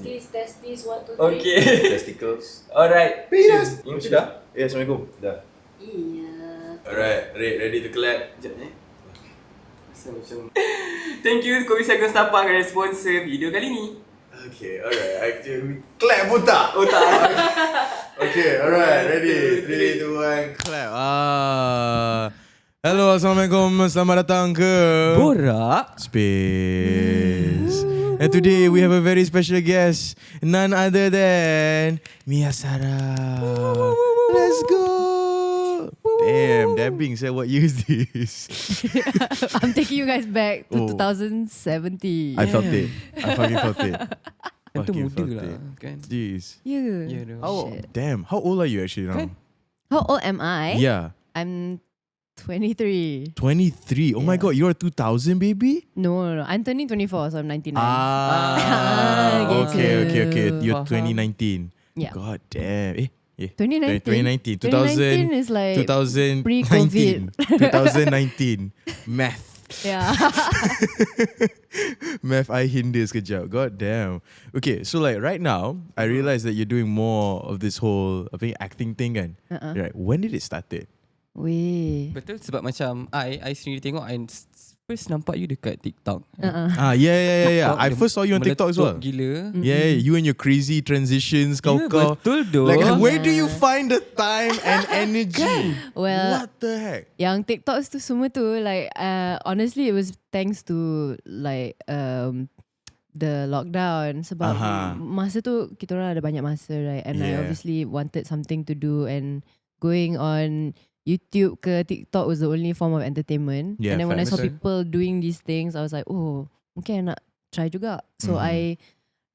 Testis, 1, 2, 3. Okay. Testicles. Alright. Penis. Macam dah? Ya, Assalamualaikum. Dah. Iya. Alright, ready to clap. Sekejap macam thank you Kopi Sagun Setapak kerana sponsor video kali ni. Okay, alright. Clap pun tak? Oh tak. Okay, alright. Ready? 3, 2, 1, clap. Hello, Assalamualaikum. Selamat datang ke Borak Space. And today we have a very special guest, none other than Sara. Let's go. Damn, that being said, what year is this? I'm taking you guys back to 2017. I felt it. I fucking felt it. Itu Fucking muda felt lah it. kan. Jeez. Yeah. Ya dah. Shit. Damn, how old are you actually now? Kan? How old am I? Yeah. I'm 23. 23. Oh my god, you're a 2000 baby? No. I'm turning 24, so I'm 99. Okay. You're Faham. 2019. Yeah. God damn. 2019. 2019. 2019 is like 2019. pre-COVID. 2019. Math. Yeah. Math I hinder sekejap. God damn. Okay, so like right now, I realize that you're doing more of this whole acting thing kan? Right. When did it started? Weh. Betul sebab macam I sendiri tengok I first nampak you dekat TikTok. Yeah. I first saw you on TikTok as well. Gila. Yeah, you and your crazy transitions, kau. Betul doh. Like, where do you find the time and energy? Well, What the heck? yang TikToks tu semua tu like honestly it was thanks to like the lockdown sebab masa tu kita orang ada banyak masa, right, and I obviously wanted something to do, and going on YouTube ke TikTok was the only form of entertainment. Yeah, and then when I saw betul. people doing these things, I was like, oh, mungkin I nak try juga. So I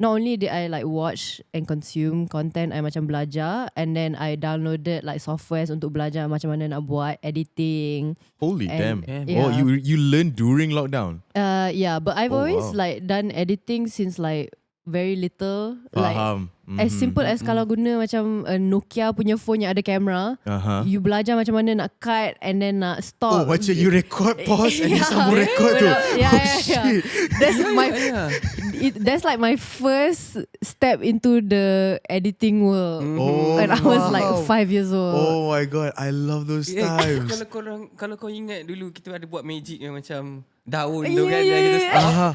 not only did I like watch and consume content, I macam belajar, and then I downloaded like softwares untuk belajar macam mana nak buat editing. Holy And- damn. yeah. Oh, you learned during lockdown? Yeah, but I've Oh, always wow. like done editing since like very little. Like Faham. as simple as kalau guna macam Nokia punya phone yang ada kamera, you belajar macam mana nak cut and then nak stop. Oh, macam you record, pause and then sambung record tu. Yeah. Shit. That's that's like my first step into the editing world. Oh, when I was like wow. 5 years old. Oh my god, I love those times. Kalau kau ingat dulu kita ada buat magic yang macam daun tu kan, yang kita macam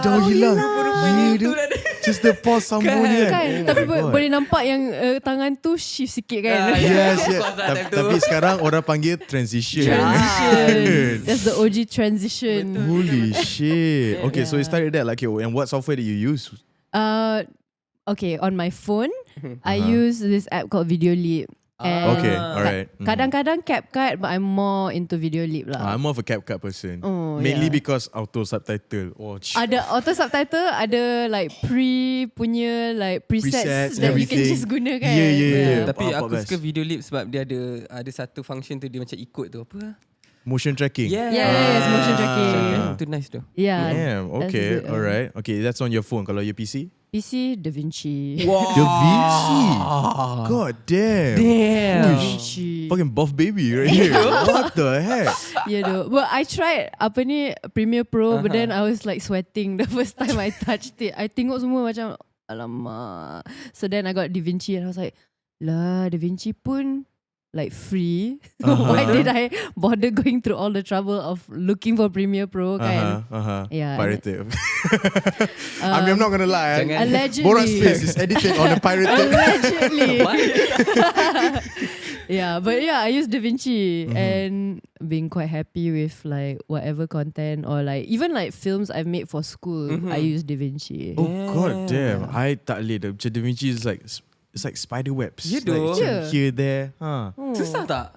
Daun hilang. Rupanya tu lah dia. Just the pause sambung ni kan. Kan, Oh tapi my God. boleh nampak yang tangan tu shift sikit kan. Yes. Time tu. Tapi sekarang orang panggil transition. Transition. That's the OG transition. Holy shit. Okay, so you started that like, and what software did you use? Okay, on my phone, I use this app called Videolip. And Okay, alright. kadang-kadang CapCut, but I'm more into Videolip lah. I'm more of a CapCut person. Oh, Mainly yeah. because auto subtitle. Ada auto subtitle, ada like punya like presets that you can everything. just guna kan. Yeah. Tapi Apa aku best? suka video lip sebab dia ada satu function tu dia macam ikut tu apa? Motion tracking. Yes, motion tracking. Itu nice tu. Yeah. Damn, that's okay, good. alright. Okay, that's on your phone. Kalau your PC? PC DaVinci. Da Vinci. God damn. Damn. DaVinci. Fucking buff baby right here. What the heck? Yeah, though. But I tried Premiere Pro, but then I was like sweating the first time I touched it. I tengok semua macam alamak. So then I got DaVinci and I was like, lah, DaVinci pun like free. Why did I bother going through all the trouble of looking for Premiere Pro kan? Yeah. Pirated. I mean, I'm not gonna lie. Allegedly. Borak Space is edited on a pirated. Allegedly. Yeah, but yeah, I use DaVinci and being quite happy with like whatever content or like even like films I've made for school, I use DaVinci. Oh god damn. I tak boleh. Macam Da Vinci is like, it's like spider webs. Ya Like, doh. macam Yeah. here, there. Susah tak?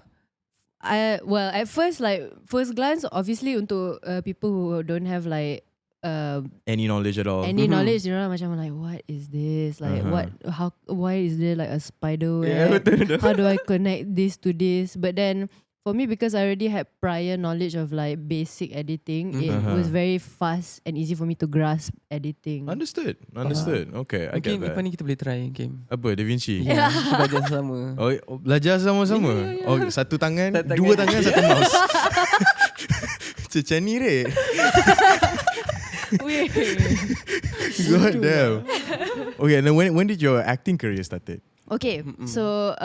Well, at first glance, obviously untuk people who don't have like Any knowledge at all. any knowledge, you know, macam like what is this? Like why is there like a spider web? How do I connect this to this? But then for me, because I already had prior knowledge of like basic editing, it was very fast and easy for me to grasp editing. Understood. Okay, I get Mungkin that. lepas ni kita boleh try game. Apa, Da Vinci? Ya, kita belajar sama. Oh, belajar sama-sama? Ya. Oh, satu tangan, Satu tangan. dua tangan, satu mouse. Macam ni, Rek. Weh. God damn. Okay, and then when did your acting career started? Okay, so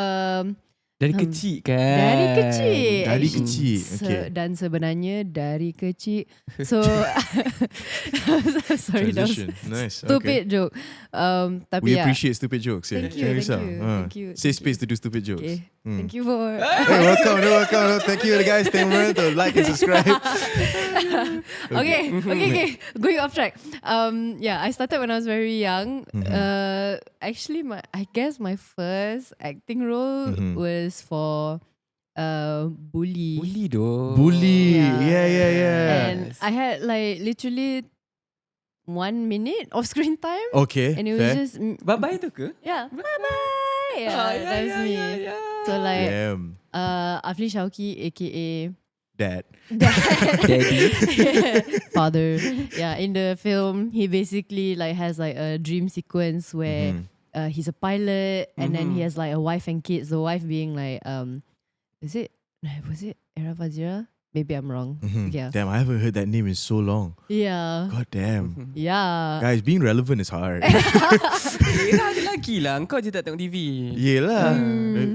Dari kecil kan? dari kecil. Dari actually. kecil, okay. Dan sebenarnya dari kecil. So sorry, that was Transition. Nice. stupid joke. We Tapi ya. appreciate stupid jokes. Yeah. Thank you, Carry thank some. you, thank you, Safe thank space you. to do stupid jokes. Okay. Mm. Thank you for. Hey, welcome. Thank you, guys. Remember to like and subscribe. Okay. Going off track. Yeah, I started when I was very young. Actually, I guess my first acting role was for Bully. Bully doh. Bully. Yeah. Yeah. And I had like literally 1 minute of screen time. Okay. And it was fair. just Bye-bye tu ke? yeah. Bye. Yeah, that was me. So like Damn. Afdlin Shauki, aka Dad. Daddy. father. Yeah, in the film, he basically like has like a dream sequence where he's a pilot and then he has like a wife and kids. The wife being like was it Era Fazira? Maybe I'm wrong. Yeah. Damn, I haven't heard that name in so long. Yeah. God damn. Yeah. Guys, being relevant is hard. Yelah, ada lagi lah. Engkau je tak tengok TV. Yelah.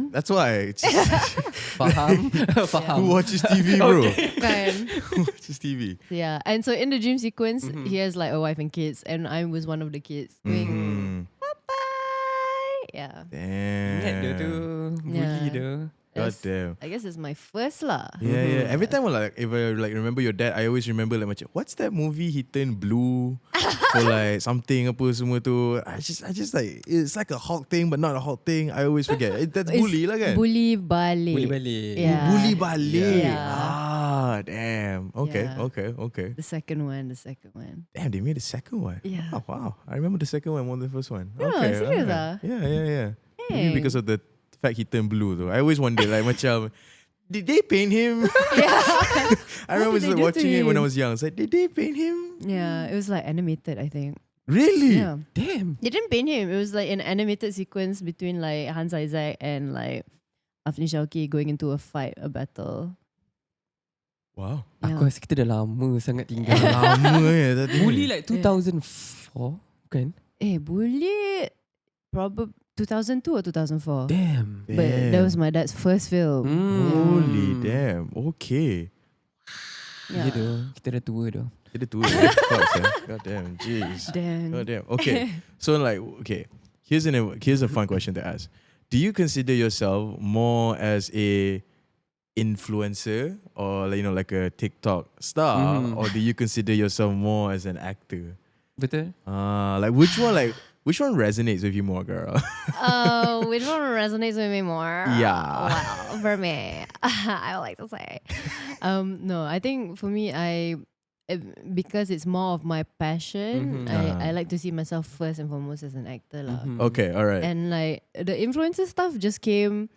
That's why. Faham? Who watches TV, bro? Kan. Who watches TV? Yeah. And so in the dream sequence, he has like a wife and kids, and I was one of the kids going bye. Yeah. Ingat dia tu. Damn. Bully tu. God That's- damn. I guess it's my first lah. Yeah. Every time like if I like remember your dad, I always remember like macam, what's that movie he turned blue for like something apa semua tu. I just like it's like a Hulk thing but not a Hulk thing. I always forget. That's It's Bully lah kan? Bully balik. Bully balik. Yeah. Bully balik. Yeah. Damn. Okay. Yeah. The second one. Damn, they made a second one. Yeah. Oh, wow. I remember the second one more than the first one. Yeah, Okay. serious alright. ah? Yeah. Hey. Maybe because of the fact he turned blue though. I always wonder like macam, did they paint him? I remember did they just do watching to it when I him? was young. It's like, did they paint him? Yeah, it was like animated, I think. Really? Yeah. Damn. They didn't paint him. It was like an animated sequence between like Hans Isaac and like Afdlin Shauki going into a fight, a battle. Wow. Yeah. Aku rasa kita dah lama sangat tinggal. Lama tadi. Bully like 2004 kan? Bully probably 2002 or 2004. Damn. But that was my dad's first film. Holy damn. Okay. Ya doh. Kita dah tua doh. Kita tua. God damn. Jeez. Dang. God damn. Okay. So like, okay. Here's a fun question to ask. Do you consider yourself more as a influencer or like, like a TikTok star, or do you consider yourself more as an actor? Betul? Like which one resonates with you more, girl? Which one resonates with me more? Yeah. Well, for me, I would like to say, no. I think for me, because it's more of my passion. I like to see myself first and foremost as an actor, lah. Okay, all right. And like the influencer stuff just came,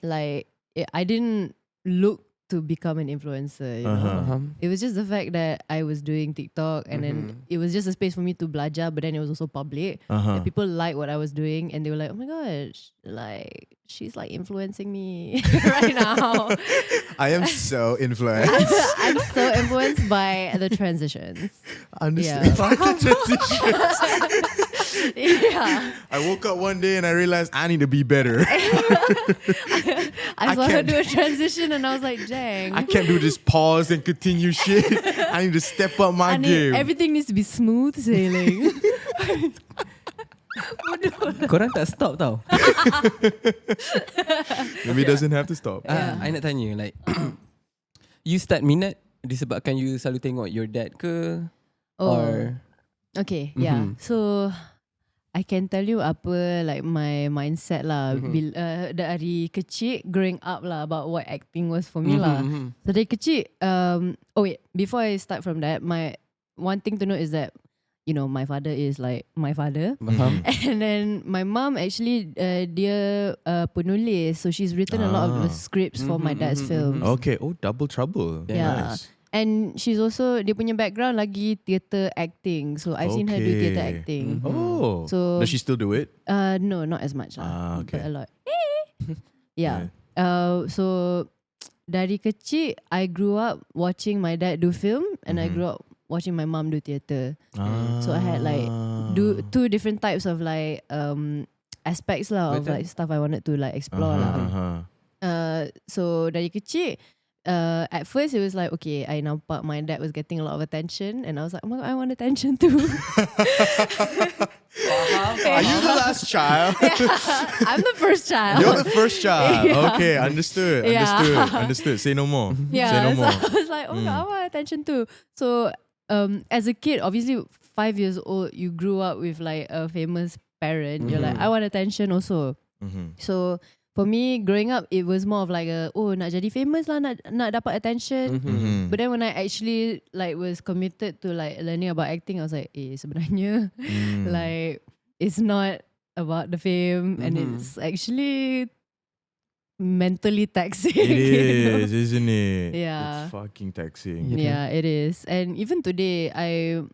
like I didn't look to become an influencer. You know? It was just the fact that I was doing TikTok, and then it was just a space for me to belajar, but then it was also public. And people liked what I was doing, and they were like, "Oh my gosh, like she's like influencing me right now." I am so influenced. I'm so influenced by the transitions. Understand? Yeah. The transitions. Yeah. I woke up one day and I realized I need to be better. I saw her can't- do a transition, and I was like, "Dang." I can't do this pause and continue shit. I need to step up my game. Everything needs to be smooth sailing. Korang tak stop tau. Maybe it doesn't have to stop. I nak tanya like you start minat disebabkan you selalu tengok your dad ke? Or Okay, yeah. So I can tell you apa like my mindset lah. Dari kecil growing up lah about what acting was for me lah. So dari kecil, before I start from that, my one thing to know is that, you know, my father is like my father. And then my mom actually dia penulis, so she's written a lot of the scripts for my dad's films. Okay. Oh, double trouble. Yeah. Nice. And she's also, dia punya background lagi theatre acting. So I've seen her do theatre acting. Oh. So Does she still do it? no, not as much lah. Okay. But a lot. Yeah. So dari kecil I grew up watching my dad do film, and I grew up watching my mom do theatre. Ah. So I had like two different types of like aspects lah of like stuff I wanted to like explore lah. So dari kecil, at first it was like, okay, I nampak my dad was getting a lot of attention, and I was like, oh my god, I want attention too. Are you the last child? I'm the first child. You're the first child. Yeah. Okay, understood. Say no more. Yeah, Say no so more. I was like, oh my god, I want attention too. So as a kid, obviously 5 years old, you grew up with like a famous parent. You're like, I want attention also. So for me, growing up, it was more of like nak jadi famous lah, nak dapat attention. But then when I actually like was committed to like learning about acting, I was like, sebenarnya like it's not about the fame, and it's actually mentally taxing. It you know? is, isn't it? Yeah. It's fucking taxing. Yeah, it is. And even today, I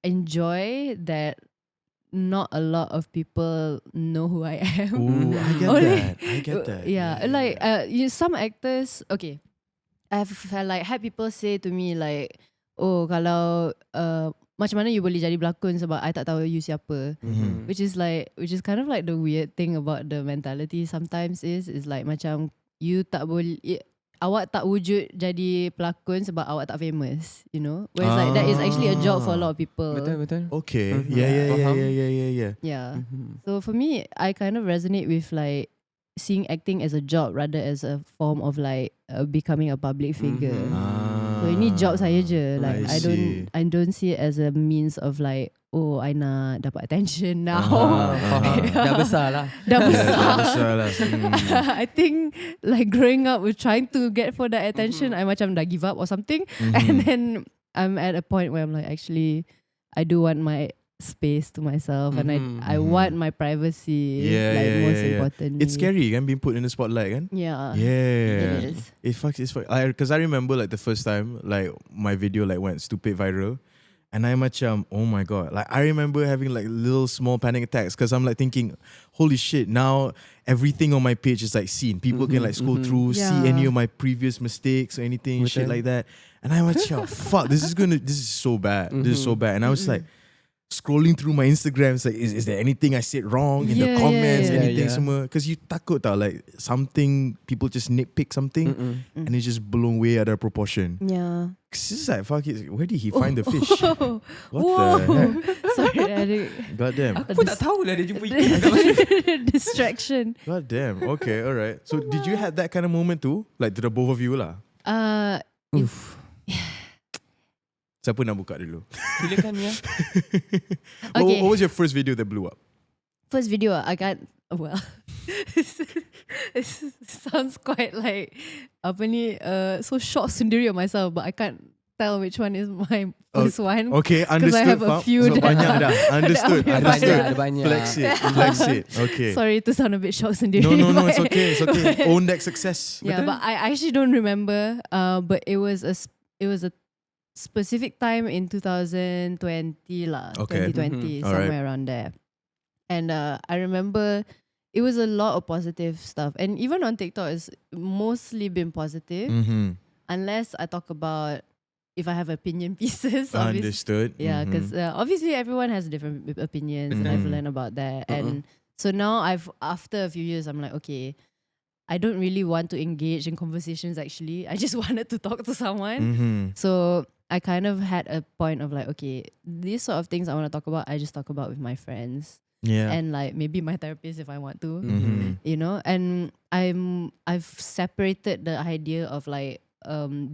enjoy that not a lot of people know who I am. Ooh, I get that. Yeah, like some actors, okay, I've had people say to me like, oh, kalau macam mana you boleh jadi pelakon sebab I tak tahu you siapa. Which is kind of like the weird thing about the mentality sometimes is like macam you tak boleh, awak tak wujud jadi pelakon sebab awak tak famous, you know. Whereas like that is actually a job for a lot of people. Betul. Okay. Yeah. Yeah. So for me, I kind of resonate with like seeing acting as a job rather as a form of like becoming a public figure. So ini job saya je. Like I don't see it as a means of like, oh, I nak dapat attention now. Dah besar lah. Dah besar. lah. I think like growing up with trying to get for that attention, I macam dah give up or something. And then I'm at a point where I'm like, actually, I do want my space to myself, and I want my privacy. Most importantly. It's scary, kan, being put in the spotlight, kan? Yeah. Yeah. It is. It's because I remember like the first time like my video like went stupid viral. And I macam, oh my god. Like I remember having like little small panic attacks because I'm like thinking, holy shit, now everything on my page is like seen. People can like scroll through, see any of my previous mistakes or anything, shit like that. And I macam, fuck, this is so bad. This is so bad. And I was like scrolling through my Instagram, it's like, is there anything I said wrong in the comments, anything semua? Because you takut tau, like something, people just nitpick something and it's just blown way out of proportion. Yeah. Cause it's like, fuck it, where did he find the fish? What Whoa. the heck? Sorry, I God damn. Aku pun tak tahu lah dia jumpa ikan. distraction. God damn. Okay, alright. So did you have that kind of moment too? Like to the both of you lah? Siapa nak buka dulu? Silakan Mia. Okay. What was your first video that blew up? First video I got, well, it sounds quite like so shocked sendiri of myself, but I can't tell which one is my first one. Okay, understood. I have a few so banyak dah. Understood. Ada banyak. Flex it. Okay. Sorry to sound a bit shocked sendiri. No, it's okay. It's okay. Own that success. Yeah, but I actually don't remember. But it was a specific time in 2020 lah. Okay. 2020, somewhere around there. And I remember it was a lot of positive stuff. And even on TikTok, it's mostly been positive. Unless I talk about if I have opinion pieces. Understood. Yeah, because obviously everyone has different opinions, and I've learned about that. And so now after a few years, I'm like, okay, I don't really want to engage in conversations actually. I just wanted to talk to someone. So I kind of had a point of like, okay, these sort of things I want to talk about, I just talk about with my friends. Yeah. And like maybe my therapist if I want to. You know? And I've separated the idea of like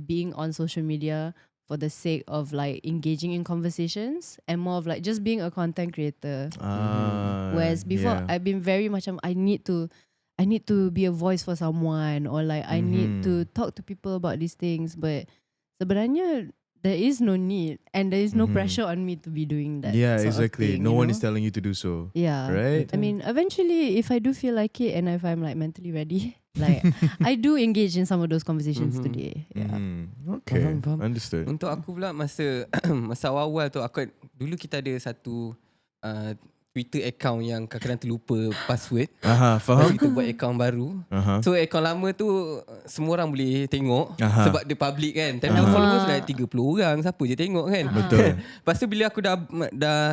being on social media for the sake of like engaging in conversations and more of like just being a content creator. Whereas before I've been very much I need to be a voice for someone, or like I need to talk to people about these things, but sebenarnya there is no need and there is no pressure on me to be doing that. Yeah, sort exactly. Of thing, No you one know? is telling you to do so. Yeah. Right? I mean, eventually, if I do feel like it and if I'm like mentally ready, like I do engage in some of those conversations today. Yeah. Okay. Faham. Understood. Untuk aku pula masa awal tu dulu kita ada satu Twitter account yang kadang-kadang terlupa password. Faham? Lepas kita buat account baru. So account lama tu semua orang boleh tengok sebab dia public kan. Tapi followers dah 30 orang, siapa je tengok kan. Betul. Lepas tu bila aku dah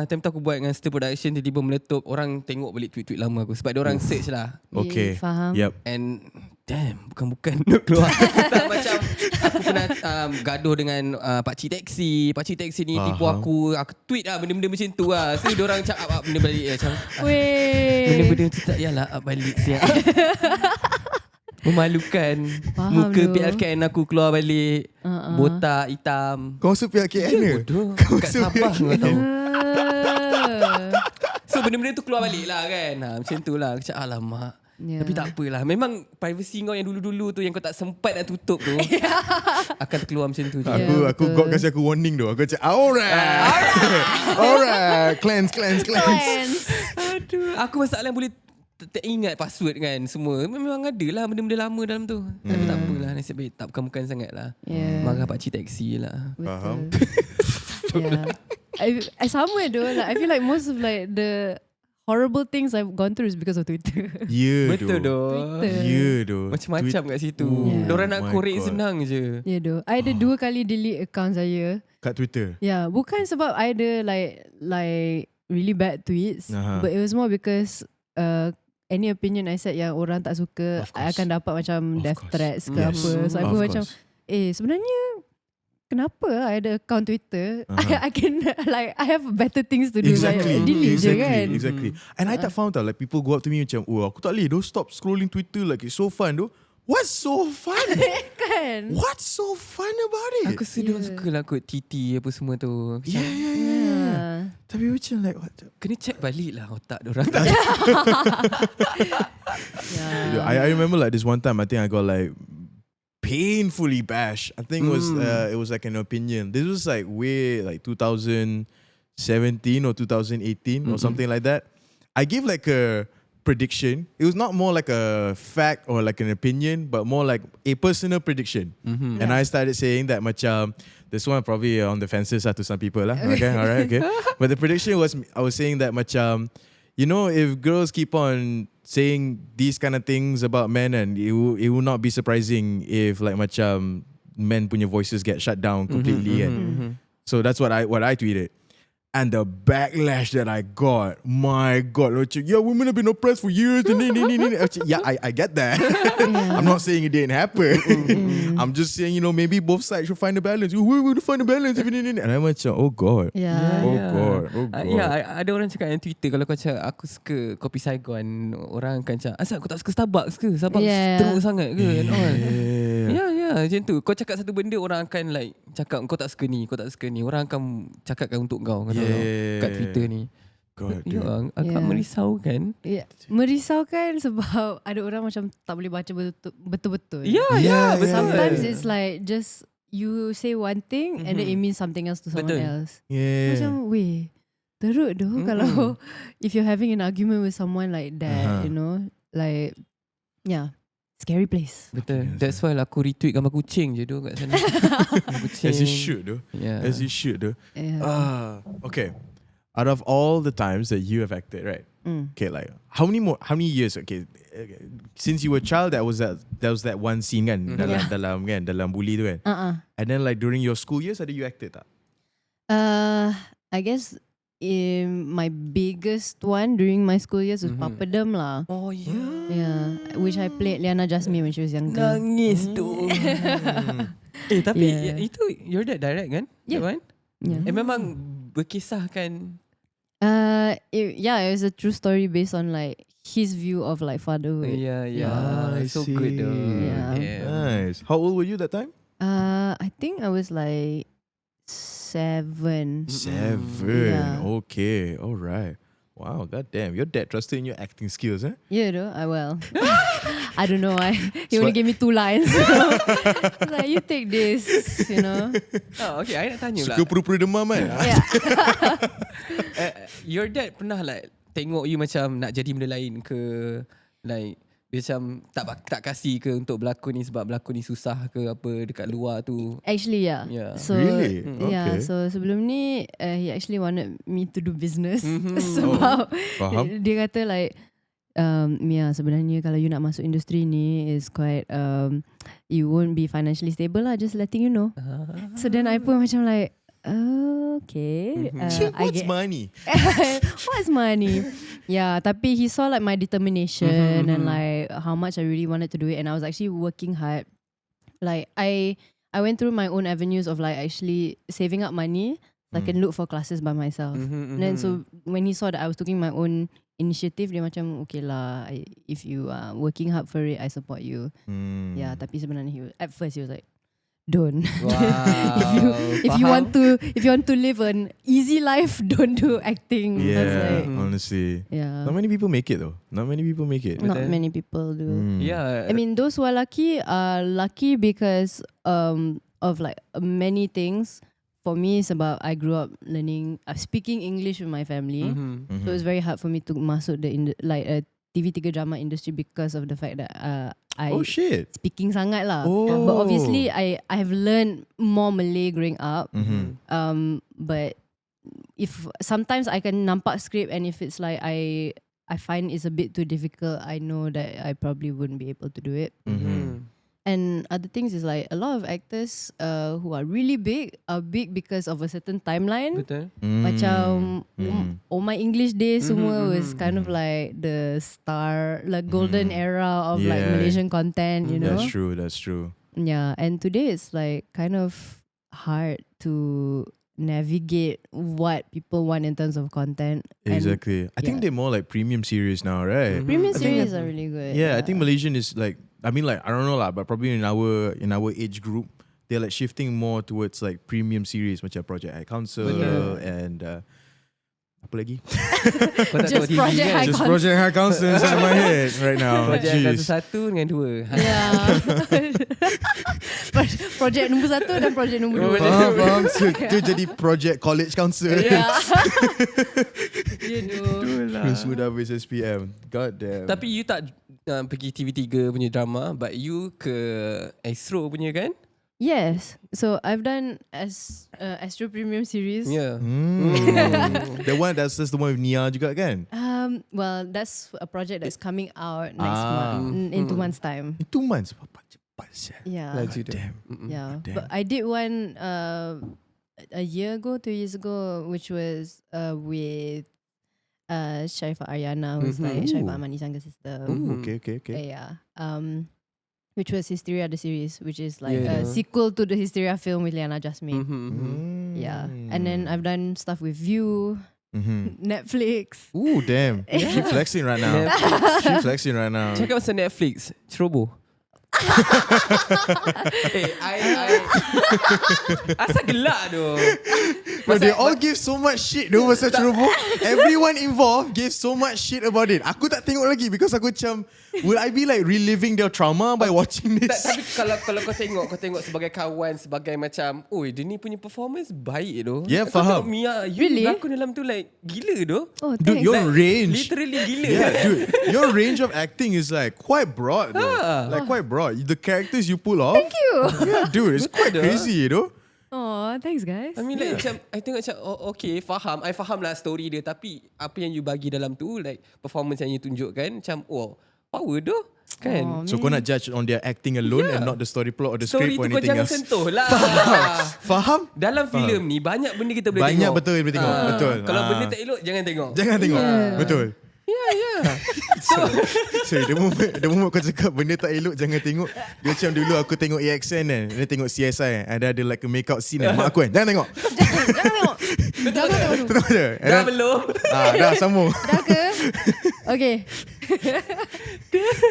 time tu aku buat dengan Stir Production, tiba-tiba meletup, orang tengok balik tweet-tweet lama aku sebab dia orang search lah. Okay. Faham. Yep. And damn, bukan nak keluar. Tak, macam aku pernah gaduh dengan pakcik taksi. Pakcik taksi ni tipu aku tweet lah benda-benda macam tu lah. So diorang cakap up benda balik macam benda-benda tu tak yalah up balik siap. Memalukan. Faham Muka tu. PLKN aku keluar balik. Botak, hitam. Kau masuk pihak KN ke? Bodoh. Kau Kat masuk Sabah pihak kau KN? tahu. So benda-benda tu keluar balik lah kan. Macam tu lah. Aku cakap alamak. Yeah. Tapi tak apalah. Memang privacy kau yang dulu-dulu tu, yang kau tak sempat nak tutup tu, akan terkeluar macam tu je. Aku God kasi aku warning tu. Aku cakap alright. Cleanse. Aduh, aku masalah boleh tak ingat password kan semua. Memang ada lah benda-benda lama dalam tu. Tapi tak apalah, nasib baik tak bukan-bukan sangat lah. Marah pakcik taksi lah. Faham? Yeah. I somewhere though, like I feel like most of like the horrible things I've gone through is because of Twitter. Betul doh. Macam-macam kat situ. Diorang nak korek senang je. Yeah doh. I ada 2 kali delete account saya. Kat Twitter? Yeah, bukan sebab I ada like really bad tweets, but it was more because any opinion I said yang orang tak suka, I akan dapat macam death threats ke apa. So aku macam sebenarnya kenapa I ada account Twitter? I can like I have better things to do. Delete je kan. Exactly. And I tak found out like people go up to me macam, oh aku tak boleh, don't stop scrolling Twitter, like it's so fun though. What's so fun? Kan? What's so fun about it? Aku suka lah kot TT apa semua tu. Yeah. Tapi macam like what? Kena check balik lah otak diorang. I remember like this one time I think I got like painfully bashed. I think it was like an opinion. This was like way like 2017 or 2018 or something like that. I gave like a prediction. It was not more like a fact or like an opinion, but more like a personal prediction. And I started saying that macam, this one probably on the fences to some people lah. Okay, alright, okay. But the prediction was, I was saying that macam, you know, if girls keep on saying these kind of things about men, and it will not be surprising if like macam men punya voices get shut down completely. So that's what I tweeted. And the backlash that I got, my God, yeah, women have been oppressed for years. Yeah, I get that. I'm not saying it didn't happen. I'm just saying, you know, maybe both sides should find a balance. Who will find a balance? And I'm like, oh God. Oh God. Ada orang cakap dalam Twitter, kalau kau cakap aku suka kopi Saigon, orang akan cakap, asal aku tak suka Starbucks ke? Starbucks teruk sangat ke? Macam tu. Kau cakap satu benda, orang akan like cakap kau tak suka ni, orang akan cakapkan untuk kau kat Twitter ni. God, agak merisaukan. Merisaukan sebab ada orang macam tak boleh baca betul-betul. Sometimes it's like just you say one thing and then it means something else to someone else. Macam teruk doh kalau if you're having an argument with someone like that, you know, like scary place. Betul. That's why aku retweet gambar kucing je tu kat sana. Kucing. As you should though. As you should though. Okay. Out of all the times that you have acted, right? Okay, like how many years? Okay, since you were a child, that was that one scene kan dalam bully tu kan. And then like during your school years, how did you acted tak? I guess my biggest one during my school years was Papadam lah. Oh yeah. Yeah, which I played Liana Jasmine when she was younger. Nangis tu. Tapi itu your dad direct kan? Yeah. That one? Yeah. Memang berkisah kan? It was a true story based on like his view of like fatherhood. I so see. good though. Nice. How old were you that time? I think I was like 7. 7. Okay. All right. Wow, goddamn. Your dad trusted in your acting skills, eh? Yeah, though. I don't know. He only gave me 2 lines. Like, you take this, you know. Oh, okay. I nak tanya pula. Suka pura-pura demam kan? Your dad pernah like tengok you macam nak jadi benda lain ke? Like macam tak kasih ke untuk berlakon ni sebab berlakon ni susah ke apa dekat luar tu? Actually, yeah. Yeah. So, Really? yeah. Okay. So sebelum ni, he actually wanted me to do business. Sebab faham. dia kata like, Mia, sebenarnya kalau you nak masuk industri ni is quite, you won't be financially stable lah. Just letting you know. So then I pun macam like, okay. What's money? What's money? Yeah, tapi he saw like my determination and like how much I really wanted to do it, and I was actually working hard. Like I went through my own avenues of like actually saving up money so I can look for classes by myself. And then so when he saw that I was taking my own initiative, dia macam okay lah, if you are working hard for it, I support you. Yeah, tapi sebenarnya at first he was like, don't. Wow. if you want to live an easy life, don't do acting. Yeah, Like, honestly. yeah. Not many people make it though. Not many people make it. Not many people do. Yeah. I mean, those who are lucky because of like many things. For me, it's about I grew up learning speaking English with my family, so it's very hard for me to masuk the TV3 drama industry because of the fact that Oh shit. speaking sangat lah. Oh. But obviously, I have learned more Malay growing up. But if sometimes I can nampak script, and if it's like I find it's a bit too difficult, I know that I probably wouldn't be able to do it. And other things is like a lot of actors who are really big are big because of a certain timeline. Betul. Macam all my English days semua was kind of like the golden era of like Malaysian content, you know. That's true. Yeah, and today it's like kind of hard to navigate what people want in terms of content. Exactly. I think they're more like premium series now, right? Premium series are really good. Yeah, I think Malaysian is like, I mean like I don't know lah, but probably in our age group, they're like shifting more towards like premium series macam Project High Council and apa lagi? Just Project High Just Council. Project High Council inside my head right now. Project Jeez. satu dengan dua. Yeah. Project nombor 1 dan project nombor 2. Faham. Dia jadi Project College Council. Yeah. Sudah habis SPM. God damn. Tapi you tak pergi TV3 punya drama, but you ke Astro punya kan? Yes. So I've done Astro Premium series. Yeah. That's the one with Nia juga kan? Well, that's a project that's coming out next month in 2 months time. In 2 months. Apa cepat sih. Yeah. Laju tu. Damn. Yeah. Damn. But I did one a year ago, 2 years ago, which was with Sharifah Aryana, who's like Sharifah Amani's younger sister. Okay. Yeah. Which was Hysteria the series, which is like a sequel to the Hysteria film with Liana Jasmine. Yeah. And then I've done stuff with View, Netflix. Ooh, damn. She flexing right now. She flexing right now. Cakap pasal Netflix, ceroboh. Asal gelak tu. Bro, they all give so much shit though pasal ceroboh. Everyone involved gave so much shit about it. Aku tak tengok lagi because aku macam, will I be like reliving their trauma by watching this? Tapi kalau kau tengok sebagai kawan, sebagai macam, oi dia ni punya performance baik tu. Yeah, kau faham. tengok Mia, Really? berlakon dalam tu like gila tu. Oh, Dude, thanks. your range. Literally gila. Yeah, dude. Your range of acting is like quite broad though. Like quite broad. The characters you pull off. Thank you. Yeah, dude, it's quite Betul crazy, you know? Oh, thanks guys. I mean like macam I tengok macam okay I faham lah story dia, tapi apa yang you bagi dalam tu, like performance yang you tunjukkan macam power tu kan. So kau nak judge on their acting alone and not the story plot or the Story script or tu kau anything jangan else. sentuh lah. Faham? Dalam filem ni banyak benda kita boleh Banyak tengok. betul boleh tengok. Betul. Kalau benda tak elok jangan tengok. Jangan tengok. Betul. Yeah. So the moment kau cakap benda tak elok jangan tengok, dia macam dulu aku tengok AXN kan, dia tengok CSI ada like a make out scene kan, mak aku kan, jangan tengok. Jangan tengok. Tengok je. Dah belum? Dah sambung. Dah ke? Okay.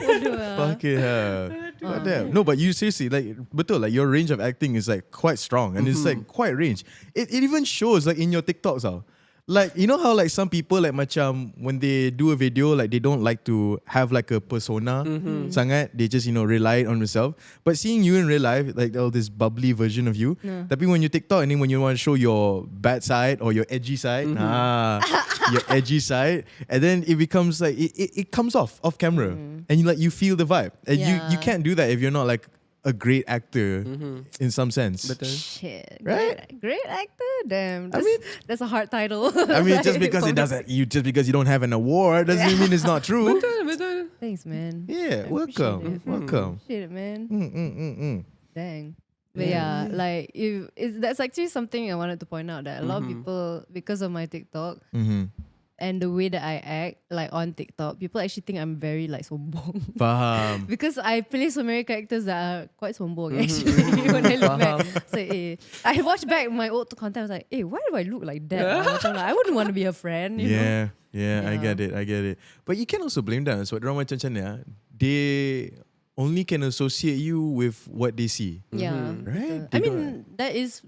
Bodoh lah. Fucking hell. God damn. No, but you seriously like betul like your range of acting is like quite strong and it's like quite range. It even shows like in your TikToks tau. Like, you know how like some people like macam when they do a video, like they don't like to have like a persona sangat. They just, rely on themselves. But seeing you in real life, like all this bubbly version of you. Tapi when you TikTok and then when you want to show your bad side or your edgy side, your edgy side, and then it becomes like it comes off camera, and you feel the vibe, and you can't do that if you're not like a great actor in some sense. Betul. Shit, Right? great actor. Damn, I mean, that's a hard title. I mean, just Like, because it doesn't, just because you don't have an award doesn't mean it's not true. Betul. Thanks, man. Yeah, I welcome, appreciate it. welcome. Appreciate it, man. Dang. But Yeah. like that's actually something I wanted to point out, that a lot of people, because of my TikTok and the way that I act like on TikTok, people actually think I'm very like sombong. Faham. Because I play so many characters that are quite sombong actually. When I look back, so I watched back my old content. I was like, why do I look like that? Macam like, I wouldn't want to be a friend. You know? Yeah, I get it. But you can also blame them. So dorang macam ni, they only can associate you with what they see. Yeah, Right? I mean, that is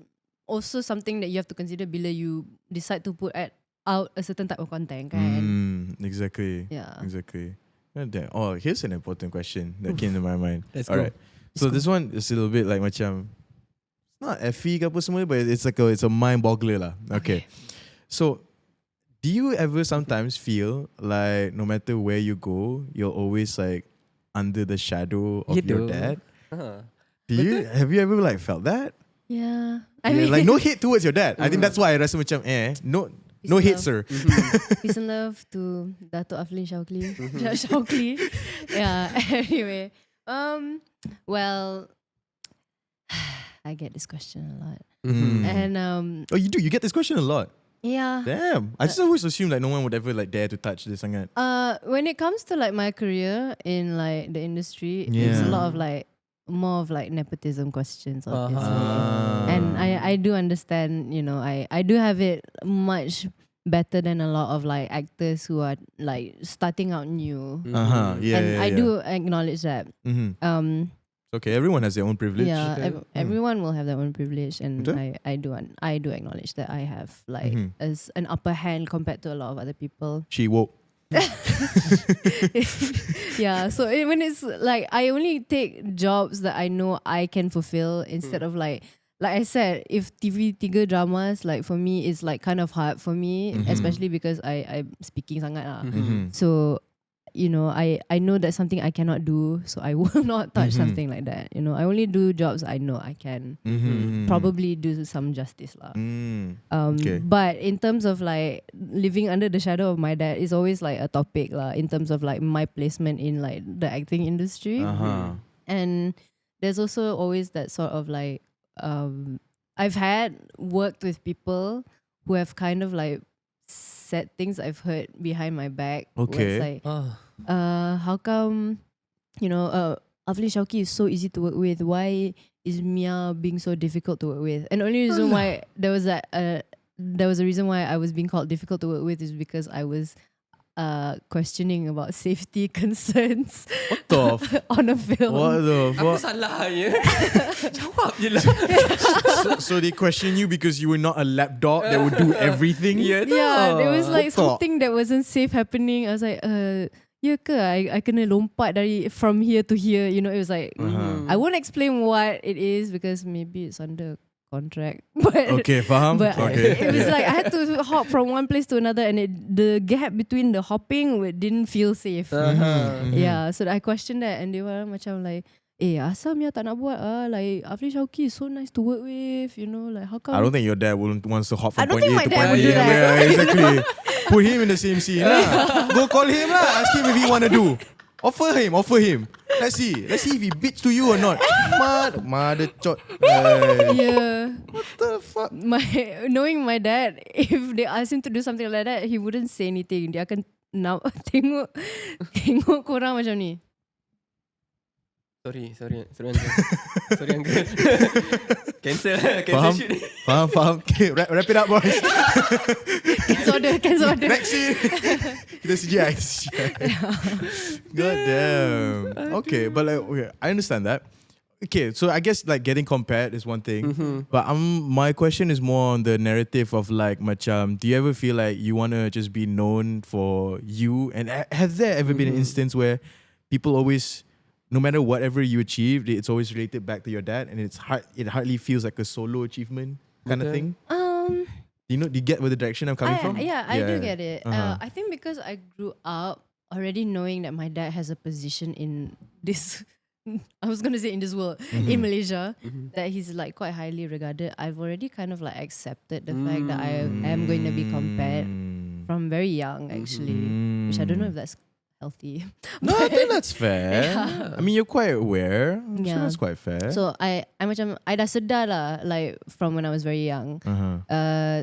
also something that you have to consider bila you decide to put out a certain type of content, kan? Exactly. Yeah. Exactly. Damn. Oh, here's an important question that came to my mind. Let's All go. right. So this one is a little bit like macam, it's not FE ke apa semua, but it's a mind boggler lah. Okay. So, do you ever sometimes feel like no matter where you go, you're always like under the shadow of your dad? Have you ever like felt that? Yeah. I Yeah, mean, like no hate towards your dad. I think that's why I rasa macam no hate, love. sir. Peace and love to Dato' Afdlin Shauki. Shauki. Yeah. Anyway, well, I get this question a lot, and Oh, you do? You get this question a lot. yeah. Damn. I just always assume like no one would ever like dare to touch this sangat. When it comes to like my career in like the industry, it's a lot of like more of like nepotism questions, obviously. And I do understand, I do have it much better than a lot of like actors who are like starting out new. Yeah. I do acknowledge that. Okay, everyone has their own privilege. Yeah, everyone will have their own privilege, and Betul. I do acknowledge that I have like as an upper hand compared to a lot of other people. She woke. Yeah, so when it's like I only take jobs that I know I can fulfill instead of like I said, if TV3 dramas, like for me it's like kind of hard for me, especially because I'm speaking sangat lah. So I know that's something I cannot do, so I will not touch something like that. I only do jobs I know I can probably do some justice lah. Okay. But in terms of like living under the shadow of my dad is always like a topic lah, in terms of like my placement in like the acting industry. And there's also always that sort of like I've had worked with people who have kind of like said things I've heard behind my back. Okay. Where it's like, how come, Afdlin Shauki is so easy to work with? Why is Mia being so difficult to work with? And the only reason why there was a reason why I was being called difficult to work with is because I was questioning about safety concerns on a film. What the Apa fuck? salah je? Jawab je lah. So they question you because you were not a lap dog that would do everything? Yeah, There was like Betul. something that wasn't safe happening. I was like, ya ke? I kena lompat from here to here. It was like, I won't explain what it is because maybe it's under contract. But Okay, faham? But Okay. it was like I had to hop from one place to another, and the gap between the hopping didn't feel safe. Yeah, so I questioned that, and they were macam like, asal Mia tak nak buat like Afdlin Shauki is so nice to work with, like how come? I don't think your dad wants to hop I from don't point A think to my dad point B. would do that. Yeah, exactly. Put him in the same scene lah. Go call him lah. Ask him if he want to do. Offer him. Let's see if he bitch to you or not. Mother chot. Yeah. What the fuck? Knowing my dad, if they ask him to do something like that, he wouldn't say anything. Dia akan tengok korang macam ni. Sorry uncle. Cancel shoot ni. Faham. Okay, wrap it up, boys. Cancel order. Next scene. Kita CGI. God damn. Okay, but like, okay, I understand that. okay, so I guess like getting compared is one thing, but my question is more on the narrative of like, macam, do you ever feel like you want to just be known for you? And has there ever been an instance where people always, no matter whatever you achieved, it's always related back to your dad, and it hardly feels like a solo achievement kind of thing? Do you get where the direction I'm coming from? Yeah, I do get it. I think because I grew up already knowing that my dad has a position in this, I was going to say in this world, in Malaysia, that he's like quite highly regarded. I've already kind of like accepted the fact that I am going to be compared from very young actually, which I don't know if that's healthy. No, I think that's fair. I mean, you're quite aware. I'm sure that's quite fair. So I macam I dah sedar lah, like from when I was very young.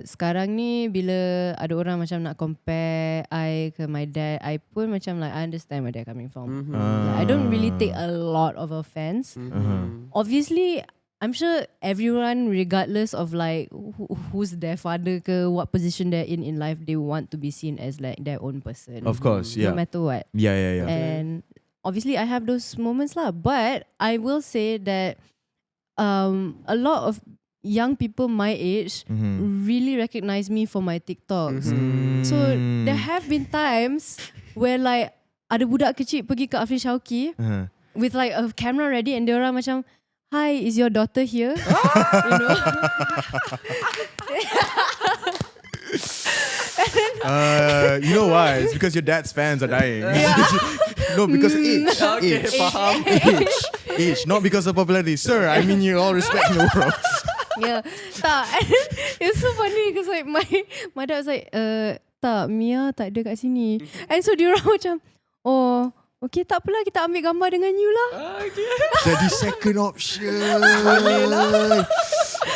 Sekarang ni bila ada orang macam nak compare I ke my dad, I pun macam like I understand where they're coming from. Like, I don't really take a lot of offense. Obviously, I'm sure everyone, regardless of like who's their father ke, what position they're in life, they want to be seen as like their own person. Of course, yeah. No matter what. Yeah. And obviously I have those moments lah. But I will say that a lot of young people my age really recognize me for my TikToks. So there have been times where like ada budak kecil pergi ke Afdlin Shauki with like a camera ready, and dia orang macam, "Hi, is your daughter here?" You know? You know why? It's because your dad's fans are dying. No, because age. Age. Not because of popularity. Sir, I mean you all respect in the world. Yeah. Tak. It's so funny because like my dad was like, tak, Mia tak ada kat sini. And so dia orang macam, oh, okay, tak apalah, kita ambil gambar dengan you lah. Jadi second option.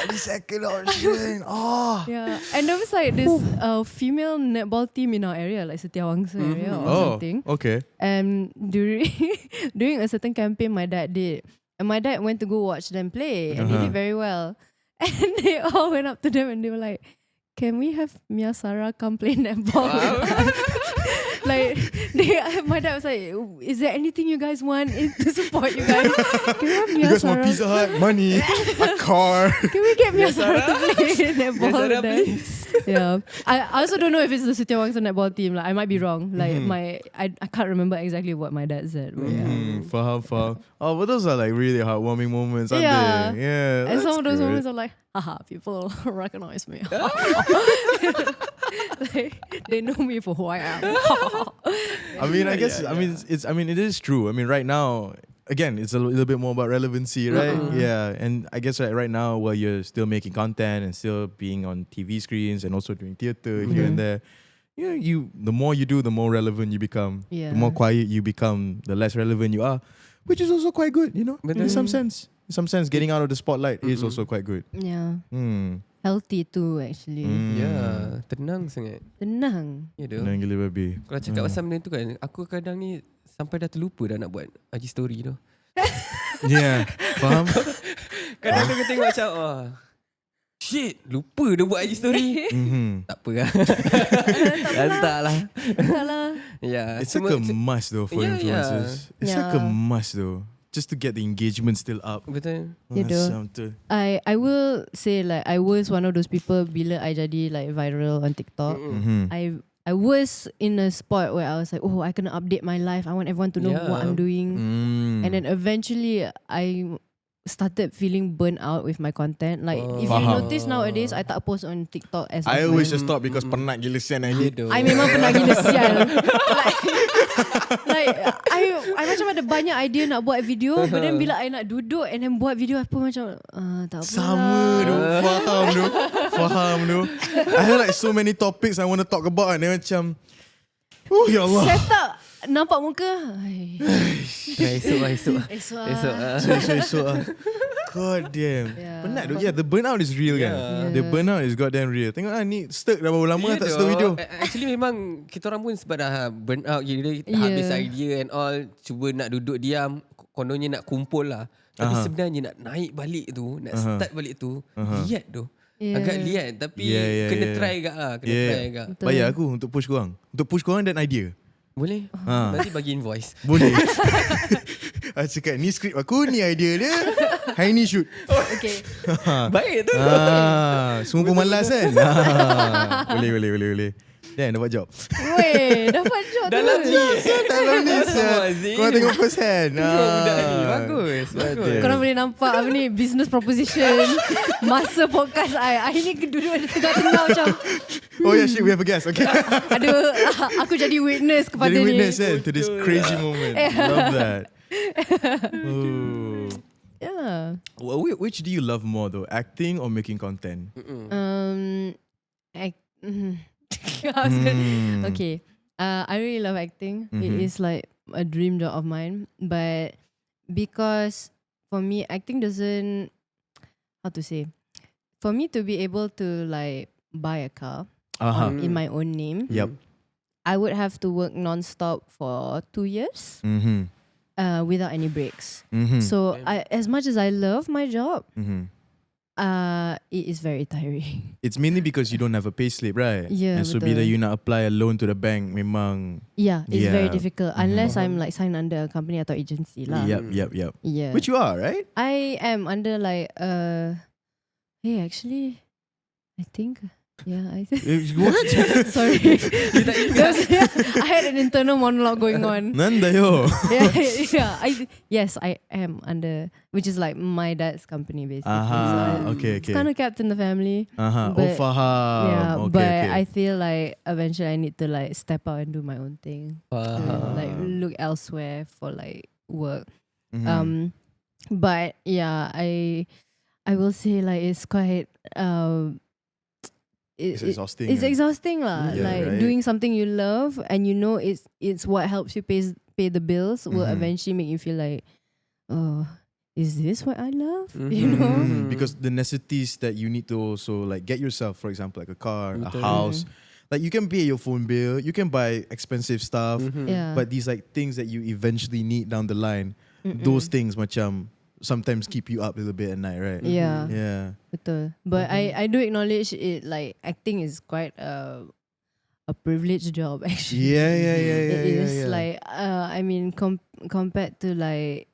Jadi second option. Yeah. And there was like this female netball team in our area, like Setiawangsa area or something. Okay. And during a certain campaign my dad did. And my dad went to go watch them play, and they did very well. And they all went up to them and they were like, "Can we have Mia Sara come play netball with us?" Like, my dad was like, "Is there anything you guys want to support you guys? Can we have Mia You guys Sara? want Pizza Hut, money, a car. Can we get Mia Sara to play netball with them?" Yeah, I also don't know if it's the Setiawangsa netball team. Like, I might be wrong. Like I can't remember exactly what my dad said. But Faham. Oh, but those are like really heartwarming moments, aren't Yeah. they? Yeah. And some of those good. moments are like, haha, people recognize me. Like, they know me for who I am. I mean, I guess, it is true. I mean, right now, again, it's a little bit more about relevancy, right? Yeah. And I guess right now, while you're still making content and still being on TV screens and also doing theater here and there, the more you do, the more relevant you become. Yeah. The more quiet you become, the less relevant you are, which is also quite good, in some sense. In some sense, getting out of the spotlight is also quite good. Yeah. Healthy too, actually. Ya, tenang sangat. Tenang. Ya doh. Tenang gila babi. Kalau cakap pasal benda tu kan, aku kadang ni sampai dah terlupa dah nak buat IG story tu. Yeah, faham? Kadang aku tengok macam, shit, lupa dah buat IG story. Tak apa lah. Entahlah. Yeah. It's like a must though for influencers. It's like a must though. Just to get the engagement still up. Betul. I will say like I was one of those people bila I jadi like viral on TikTok. I was in a spot where I was like, oh, I can update my life. I want everyone to know what I'm doing. And then eventually I started feeling burnt out with my content. Like if you notice nowadays, I tak post on TikTok as I often. always just stop because penat gila sian I memang penat gila sial. Like I macam ada banyak idea nak buat video, but then bila I nak duduk and then buat video, aku macam tak apa. Sama tu. Faham tu. I have like so many topics I want to talk about and then macam ya Allah. Set up nampak muka. Esok. God damn. Penat tu. Yeah, the burnout is real kan. The burnout is goddamn real. Tengok ni stuck dah berapa lama tak stuck video. Actually memang kita orang pun sebab dah burn out habis idea and all, cuba nak duduk diam, kononnya nak kumpul lah. Tapi sebenarnya nak naik balik tu, nak start balik tu, liat tu. Agak liat tapi kena try agak lah. Try agak. Bayar aku untuk push korang dan idea. Boleh? Nanti bagi invoice. Boleh. Aku cakap ni skrip aku, ni idea dia. Hari ni shoot. Okay. Baik tu. Semua pemalas kan. Boleh. Dan dapat job. Weh, dapat job tu. Dalam ni. Dalam ni kau tengok first hand. Budak ni. Bagus. Korang boleh nampak apa ni, business proposition masa podcast I ni duduk tengah-tengah macam Oh yeah, shit, we have a guest. Okay. aku jadi witness kepada Jadi ni. witness kan to this crazy moment. Love that. Yeah. Which do you love more though? Acting or making content? Okay. I really love acting. It is like a dream job of mine. But because for me, acting doesn't, how to say, for me to be able to like buy a car in my own name, Yep. I would have to work non-stop for 2 years without any breaks. So as much as I love my job, it is very tiring. It's mainly because you don't have a pay slip, right? Yeah, And so betul. bila you nak apply a loan to the bank, memang Yeah, it's very Yeah. difficult unless I'm like signed under a company atau agency lah. Yep. Yeah. Which you are, right? I am under like hey, actually I think I think What? sorry. I had an internal monologue going on. Nanda yo. Yes, I am under, which is like my dad's company basically. Aha, okay. It's kind of kept in the family. Oh, faham. Yeah, Okay, but okay. I feel like eventually I need to like step out and do my own thing. Like look elsewhere for like work. But yeah, I will say like it's quite It's exhausting. It's exhausting lah. Yeah, like right. doing something you love and you know it's what helps you pay the bills will eventually make you feel like, oh, is this what I love? You know? Because the necessities that you need to also like get yourself, for example, like a car, a house. Like you can pay your phone bill, you can buy expensive stuff, Yeah. but these like things that you eventually need down the line, those things macam sometimes keep you up a little bit at night, right? Yeah. Yeah. Betul. But I do acknowledge it, like acting is quite a privileged job actually. Yeah. It is like I mean compared to like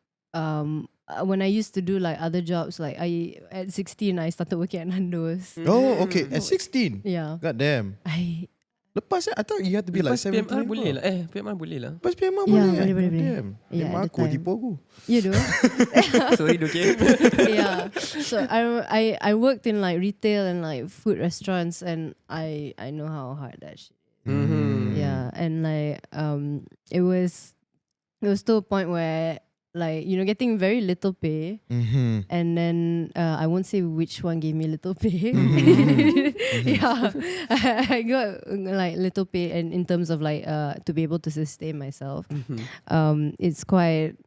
when I used to do like other jobs, like at 16 I started working at Nando's. Oh, okay. At 16? Yeah. God damn. Lepas I thought you had to be like 17. PMR boleh lah. PMR boleh lah. Lepas PMR Yeah, boleh. boleh. Damn. Yeah, PMR at the aku, time. tipu aku. You do? Sorry, okay. Yeah. So I worked in like retail and like food restaurants, and I know how hard that shit is. Yeah, and like it was to a point where like, you know, getting very little pay, and then I won't say which one gave me little pay. Yeah, I got like little pay, and in terms of like to be able to sustain myself, it's quite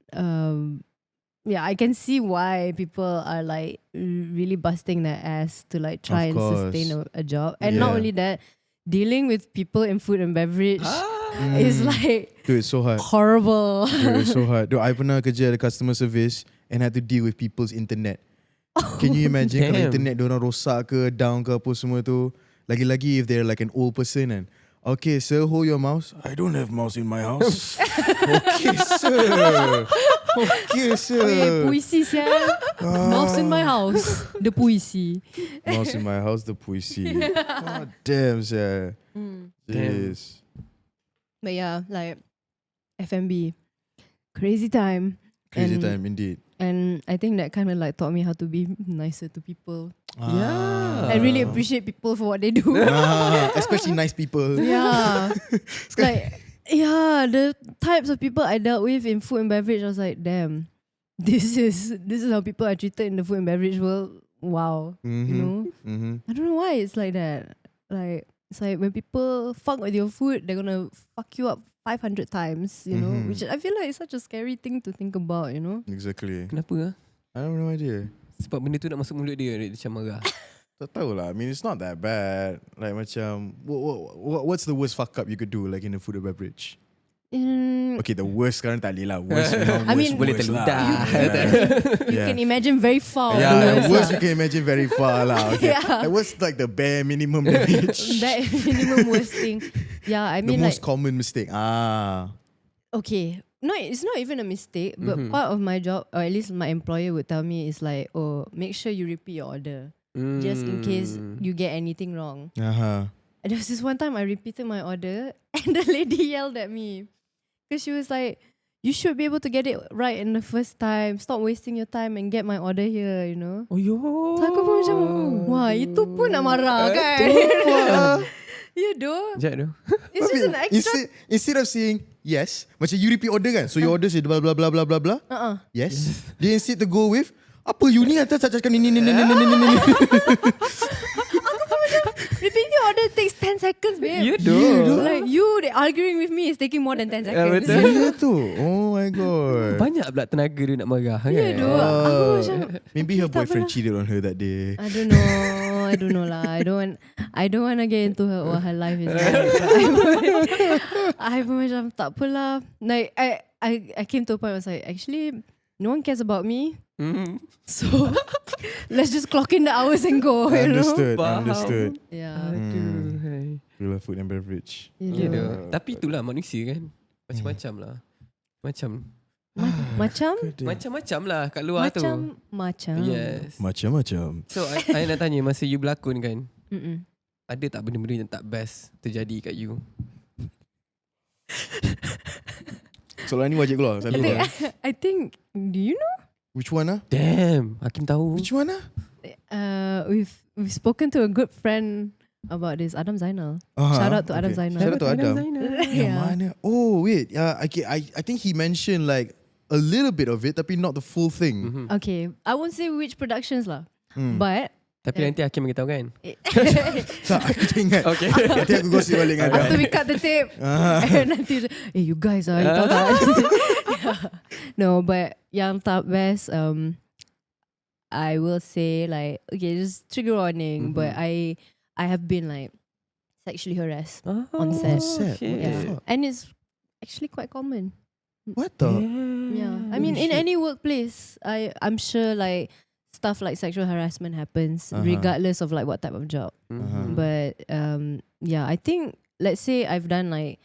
yeah, I can see why people are like really busting their ass to like try and sustain a job, and not only that, dealing with people in food and beverage is like Dude, it's so hard. horrible. Dude, it's so hard. Dude, I pernah kerja ada customer service and had to deal with people's internet. Can you imagine kalau internet diorang rosak ke, down ke apa semua tu. Lagi-lagi if they're like an old person and okay, sir, hold your mouse. I don't have mouse in my house. Okay, sir. Okay, sir. Okay, puisi siya. Mouse in my house. The puisi. Mouse in my house, the puisi. God damn, sir. Jeez. But yeah, like F&B, crazy time. Crazy time, indeed. And I think that kind of like taught me how to be nicer to people. Yeah. And really appreciate people for what they do. Especially nice people. Yeah. Like, yeah, the types of people I dealt with in food and beverage, I was like, damn, this is how people are treated in the food and beverage world. Wow. You know? I don't know why it's like that. Like, it's like when people fuck with your food, they're gonna fuck you up 500 times, you know? Which I feel like is such a scary thing to think about, you know? Exactly. Kenapa lah? I have no idea. Sebab benda tu nak masuk mulut dia macam marah. Tak tahu lah. I mean, it's not that bad. Like macam, what's the worst fuck up you could do like in a food or beverage? Okay, the worst sekarang tak boleh lah. Worst memang I mean, boleh worst terludah. You can imagine very far. Yeah, the worst you can imagine very far lah. Okay. Yeah. Like, what's like the bare minimum damage? That minimum worst thing. Yeah, I The mean most like, common mistake. okay, it's not even a mistake, but part of my job, or at least my employer would tell me, is like, oh, make sure you repeat your order, just in case you get anything wrong. And there was this one time I repeated my order and the lady yelled at me because she was like, you should be able to get it right in the first time. Stop wasting your time and get my order here, you know. Oh yo. So aku pun macam, wah, itu pun nak marah kan. Ya doh. Sekejap tu. It's just an extra. Instead of saying yes, macam you repeat order kan, so your order say blah blah blah blah blah blah. Yes. Dia instead to go with apa you ni atas cakap ni. Repeating your order takes 10 seconds, babe. You do. Like you arguing with me is taking more than 10 seconds. betul. Ya tu. Oh my god. Banyak pula tenaga dia nak marah kan. Ya doh. Aku macam, Maybe her boyfriend cheated on her that day. I don't know lah. I don't want to get into what her life is like. I pun macam tak apalah. Like I came to a point where I was like, actually no one cares about me. So let's just clock in the hours and go. Understood. Faham. Understood. Yeah. Aduh. Hai. Real food and beverage. Ya doh. Tapi itulah manusia kan. Macam-macam lah. Macam-macam lah kat luar tu. Macam. Yes. Macam-macam. So I nak tanya, masa you berlakon kan, ada tak benda-benda yang tak best terjadi kat you? Soalan ni wajib keluar. I think, do you know? Which one ah? Damn, Hakim tahu. Which one ah? We've spoken to a good friend about this, Adam Zainal. Shout out to Adam Zainal. Shout out to Adam. Yang Yeah. mana? Oh wait, I think he mentioned like a little bit of it, tapi not the full thing. Okay, I won't say which productions lah, but Tapi nanti Hakim beritahu kan? Tak, aku tak ingat. Okay. Nanti aku gosip balik dengan after Adam. we cut the tape, nanti you guys you tahu tak? No, but yang tak best, I will say like, okay, just trigger warning, but I have been like sexually harassed on set. Shit. Yeah, and it's actually quite common. What the? Yeah, I mean, in any workplace, I'm sure like stuff like sexual harassment happens regardless of like what type of job. But yeah, I think, let's say I've done like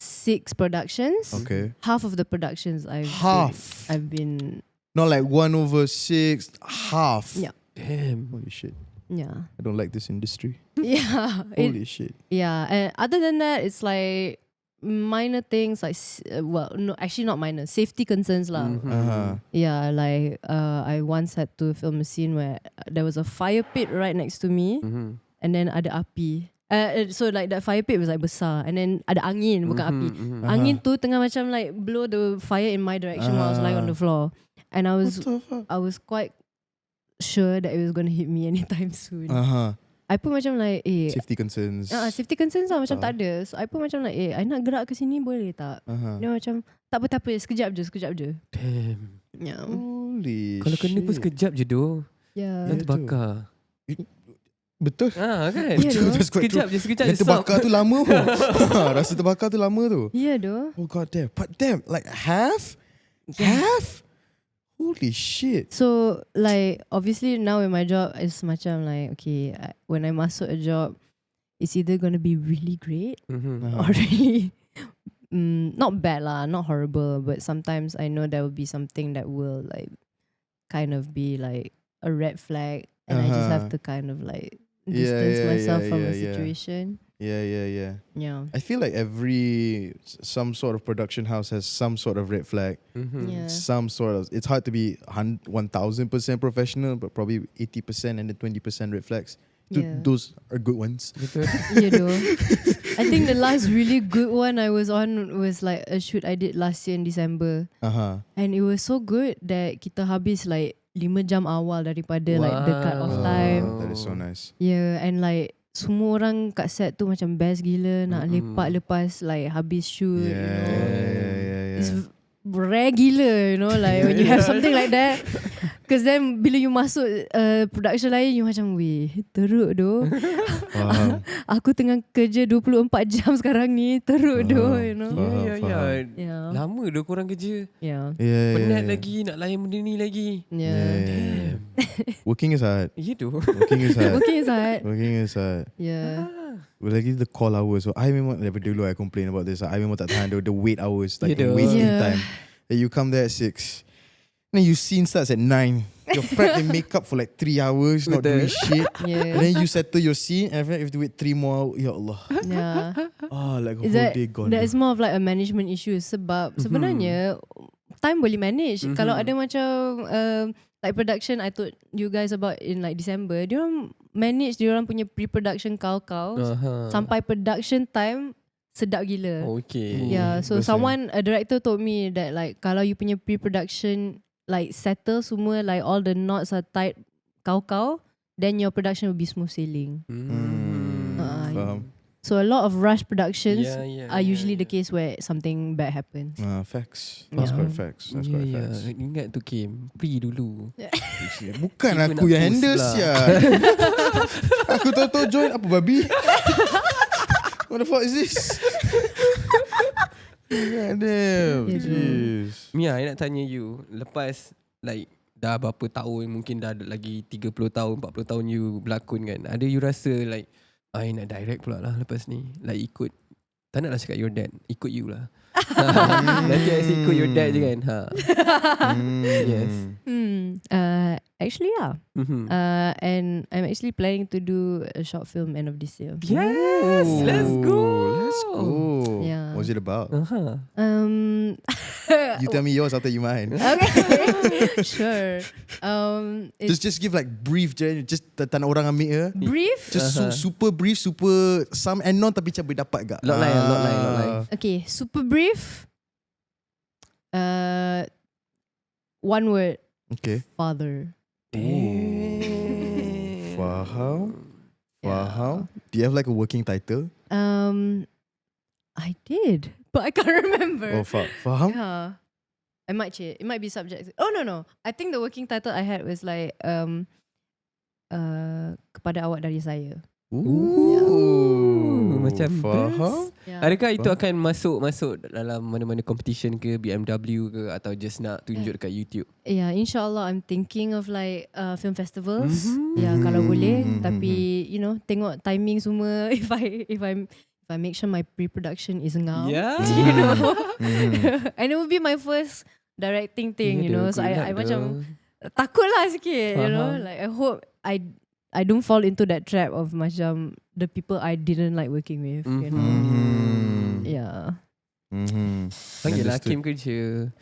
6 productions. Okay. Half of the productions I've been Not like 1/6, half. Yeah. Damn. Holy shit. Yeah. I don't like this industry. Yeah. Holy shit. Yeah. And other than that, it's like minor things like, well, no, actually not minor, safety concerns lah. Yeah, like I once had to film a scene where there was a fire pit right next to me, and then ada api. So like that fire pit was like besar, and then ada angin, bukan api. Angin tu tengah macam like blow the fire in my direction while I was lying on the floor, and I was quite sure that it was gonna hit me anytime soon. I pun macam like Safety concerns. safety concerns lah macam tak ada. So I pun macam like I nak gerak ke sini boleh tak? Dia macam tak apa, sekejap je. Damn. Yeah. Holy Kalau kena pun sekejap je doh. Yeah. Dah terbakar. Betul. Kan? Yeah, That's quite Sekejap true. je, sekejap Yang je. terbakar tu lama tu. Rasa terbakar tu lama tu. Yeah doh. Oh god damn. But damn, like half? Half? Holy shit. So like obviously now in my job it's macam like, okay, when I masuk a job, it's either gonna be really great or really not bad lah, not horrible, but sometimes I know there will be something that will like kind of be like a red flag, and I just have to kind of like distance myself from the situation. Yeah. Yeah. I feel like some sort of production house has some sort of red flag. Yeah. Some sort of, it's hard to be 1000% professional, but probably 80% and then 20% red flags. Yeah. Those are good ones. You know, I think the last really good one I was on was like a shoot I did last year in December, and it was so good that kita habis like 5 jam awal daripada like the cut off time. That is so nice. Yeah, and like semua orang kat set tu macam best gila nak lepak lepas like habis shoot. You know, it's rare gila, you know, like when you have something like that. Because then bila you masuk production lain, you macam weh, teruk doh. Aku tengah kerja 24 jam sekarang ni, teruk doh, you know. Yeah. Lama doh korang kerja. Yeah. Penat lagi nak layan benda ni lagi. Yeah. Working is hard. Ya doh. Working is hard. Working is hard. Working is hard. Yeah. Lagi the call hours. So I memang daripada dulu I complain about this. I memang tak tahan the wait hours, like the waiting time. You come there at 6. Then your scene starts at 9. You're prep and makeup for like 3 hours, not doing shit. And then you settle your scene, and then you have to wait 3 more hours. Ya Allah. Like a whole day gone. That is more of like a management issue. Sebab sebenarnya time boleh manage. Kalau ada macam like production, I told you guys about in like December. Diorang manage diorang punya pre-production kau-kau sampai production time sedap gila. Okay. Yeah, so a director told me that like kalau you punya pre-production like settle semua, like all the knots are tight kau-kau, then your production will be smooth sailing. So a lot of rush productions are usually the case where something bad happens. Facts. That's quite facts. That's quite facts. Ingat tu Kim, pre dulu. Bukan aku yang handle siap. Aku tahu-tahu join apa babi. What the fuck is this? God damn. Jeez. Mia, I nak tanya you, lepas like dah berapa tahun, mungkin dah lagi 30 tahun, 40 tahun you berlakon kan, ada you rasa like I nak direct pula lah lepas ni, like ikut, tak nak lah cakap your dad, ikut you lah. Nanti I ikut your dad je kan. Yes. Actually and I'm actually planning to do a short film end of this year. Yes, let's go. Yeah. What's it about? You tell me yours, I'll tell you mine. Okay. Sure. Just give like brief je, just tak nak orang ambil ya. Brief? Just super brief, super some and non tapi macam boleh dapat gak. Log line. Okay, super brief. One word. Okay. Father. Faham. Do you have like a working title? I did, but I can't remember. Faham? Yeah. I might change. It might be subject. Oh no. I think the working title I had was like kepada awak dari saya. Macam faham. Adakah itu akan masuk dalam mana-mana competition ke, BMW ke, atau just nak tunjuk dekat YouTube? Yeah, insyaAllah I'm thinking of like film festivals. Kalau boleh. Tapi you know, tengok timing semua. If I make sure my pre-production is ngam, you know. And it will be my first directing thing, you know. So I macam takut lah sikit, you know. Like I hope I don't fall into that trap of macam the people I didn't like working with, you know. Yeah. Panggil lah Kim kerja.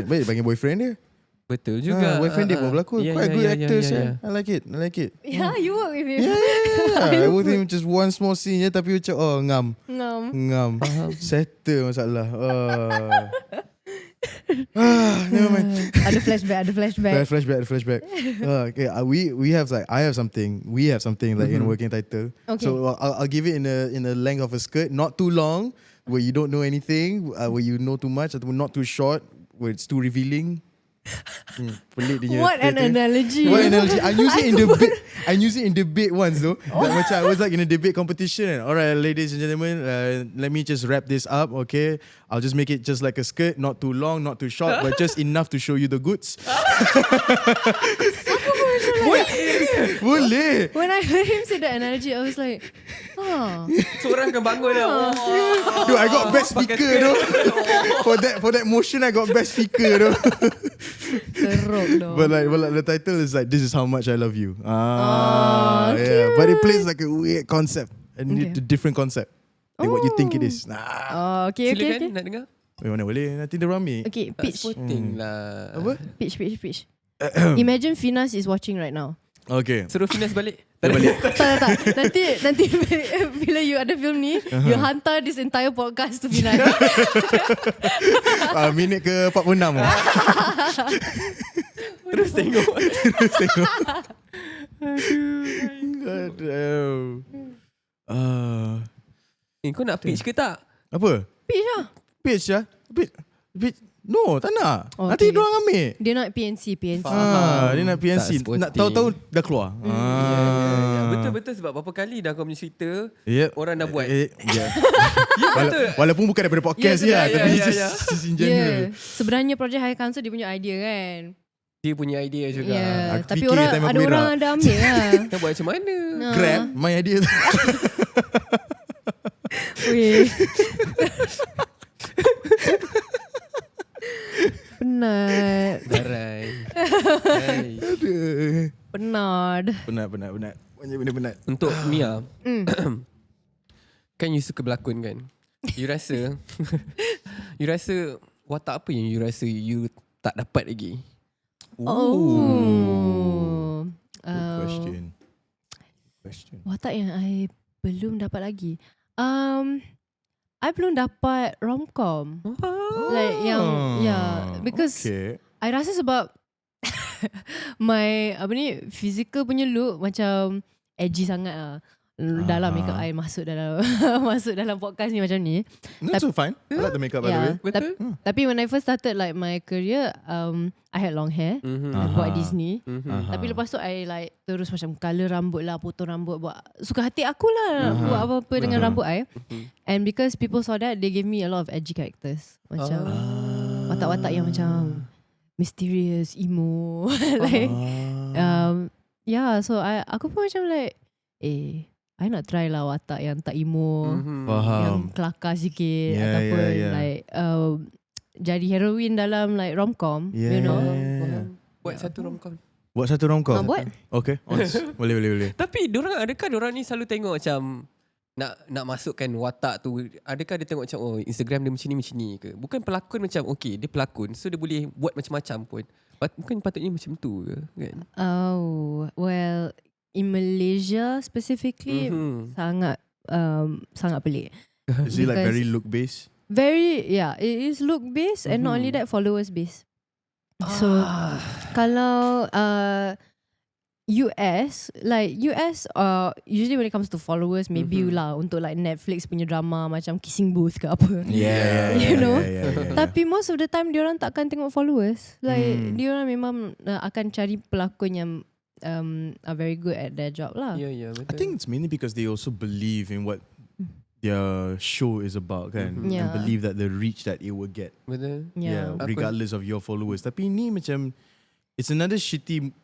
Baik, panggil boyfriend dia. Betul juga. Boyfriend dia pun berlakon. Quite good actor. I like it. Yeah, you work with him. Yeah. I work with him just one small scene je, tapi macam ngam. Settle masalah. Never mind. Ada flashback. Okay, we have like I have something. We have something like in a working title. Okay. So I'll give it in a length of a skirt, not too long, where you don't know anything, where you know too much, atau not too short, where it's too revealing. What an analogy. I use it in debate once though. Like, macam I was like in a debate competition. And, alright, ladies and gentlemen, let me just wrap this up. Okay, I'll just make it just like a skirt, not too long, not too short, but just enough to show you the goods. Boleh. When I heard him say that analogy, I was like, Seorang akan bangun dah. Dude, I got best speaker though. For that motion, I got best speaker though. teruk though. But like the title is like, this is how much I love you. Yeah. But it plays like a weird concept, a different concept than what you think it is. Okay. Silakan nak dengar. Mana boleh, nanti dia ramai. Okay, pitch. Sporting lah. Apa? Pitch. Imagine Finas is watching right now. Okay. Suruh Finas balik. Tak. Nanti bila you ada film ni, you hantar this entire podcast to Finas. Minit ke 46. Terus tengok. God damn. Kau nak pitch ke tak? Apa? Pitch lah. Pitch. No, tak nak. Nanti diorang ambil. Dia nak PNC. Dia nak PNC. Nak tahu-tahu dah keluar. Betul sebab berapa kali dah kau punya cerita, orang dah buat. Walaupun bukan daripada podcast tapi just in general. Sebenarnya projek High Council dia punya idea kan. Dia punya idea juga. Yeah. Aku Tapi fikir orang time aku ada berak. orang ada ambil lah. Kita buat macam mana? Grab, my idea. Weh. Penat. Darai. Penat. Penat. Banyak benda penat. Untuk Mia, kan you suka berlakon kan? You rasa you rasa watak apa yang you rasa you tak dapat lagi? Oh. Good question. Watak yang I belum dapat lagi. I belum dapat romcom. Like yang because I rasa sebab my physical punya look macam edgy sangat lah. Dalam makeup I masuk dalam podcast ni macam ni. Not so fine. I like the makeup by the way. Betul? Tapi when I first started like my career, I had long hair. Buat Disney. Tapi lepas tu I like terus macam colour rambut lah, potong rambut, buat suka hati aku lah buat apa-apa dengan rambut I. And because people saw that, they gave me a lot of edgy characters. Macam watak-watak yang macam mysterious, emo. Like so aku pun macam like I nak try lah watak yang tak emo, yang kelakar sikit, ataupun like jadi heroine dalam like romcom, you know. Buat satu romcom. Buat satu romcom. Buat. Okay. Boleh. Tapi adakah diorang ni selalu tengok macam nak masukkan watak tu, adakah dia tengok macam Instagram dia macam ni ke? Bukan pelakon macam okay, dia pelakon so dia boleh buat macam-macam pun. Bukan patutnya macam tu ke kan? Oh, well, in Malaysia specifically sangat pelik. Is it like very look based? Very, it is look based and not only that, followers based. So kalau US usually when it comes to followers, maybe lah untuk like Netflix punya drama macam Kissing Booth ke apa. You know. Tapi most of the time diorang takkan tengok followers. Like diorang memang akan cari pelakon yang are very good at their job lah. Betul. I think it's mainly because they also believe in what their show is about kan, and believe that the reach that it will get. Betul. Regardless of your followers. Tapi ni macam it's another shitty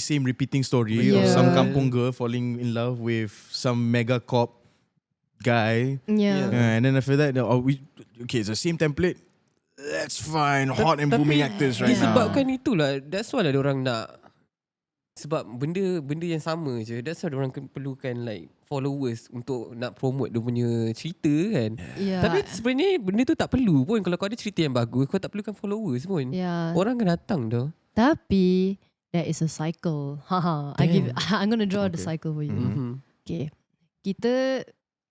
same repeating story of some kampung girl falling in love with some mega cop guy. And then after that, it's the same template. That's fine. Hot and booming actors right now. Disebabkan itulah, that's why lah diorang nak, sebab benda yang sama je. That's why diorang perlukan like followers untuk nak promote dia punya cerita kan. Tapi sebenarnya benda tu tak perlu pun. Kalau kau ada cerita yang bagus, kau tak perlukan followers pun. Orang akan datang dah. Tapi there is a cycle. I'm gonna draw the cycle for you. Okay. Kita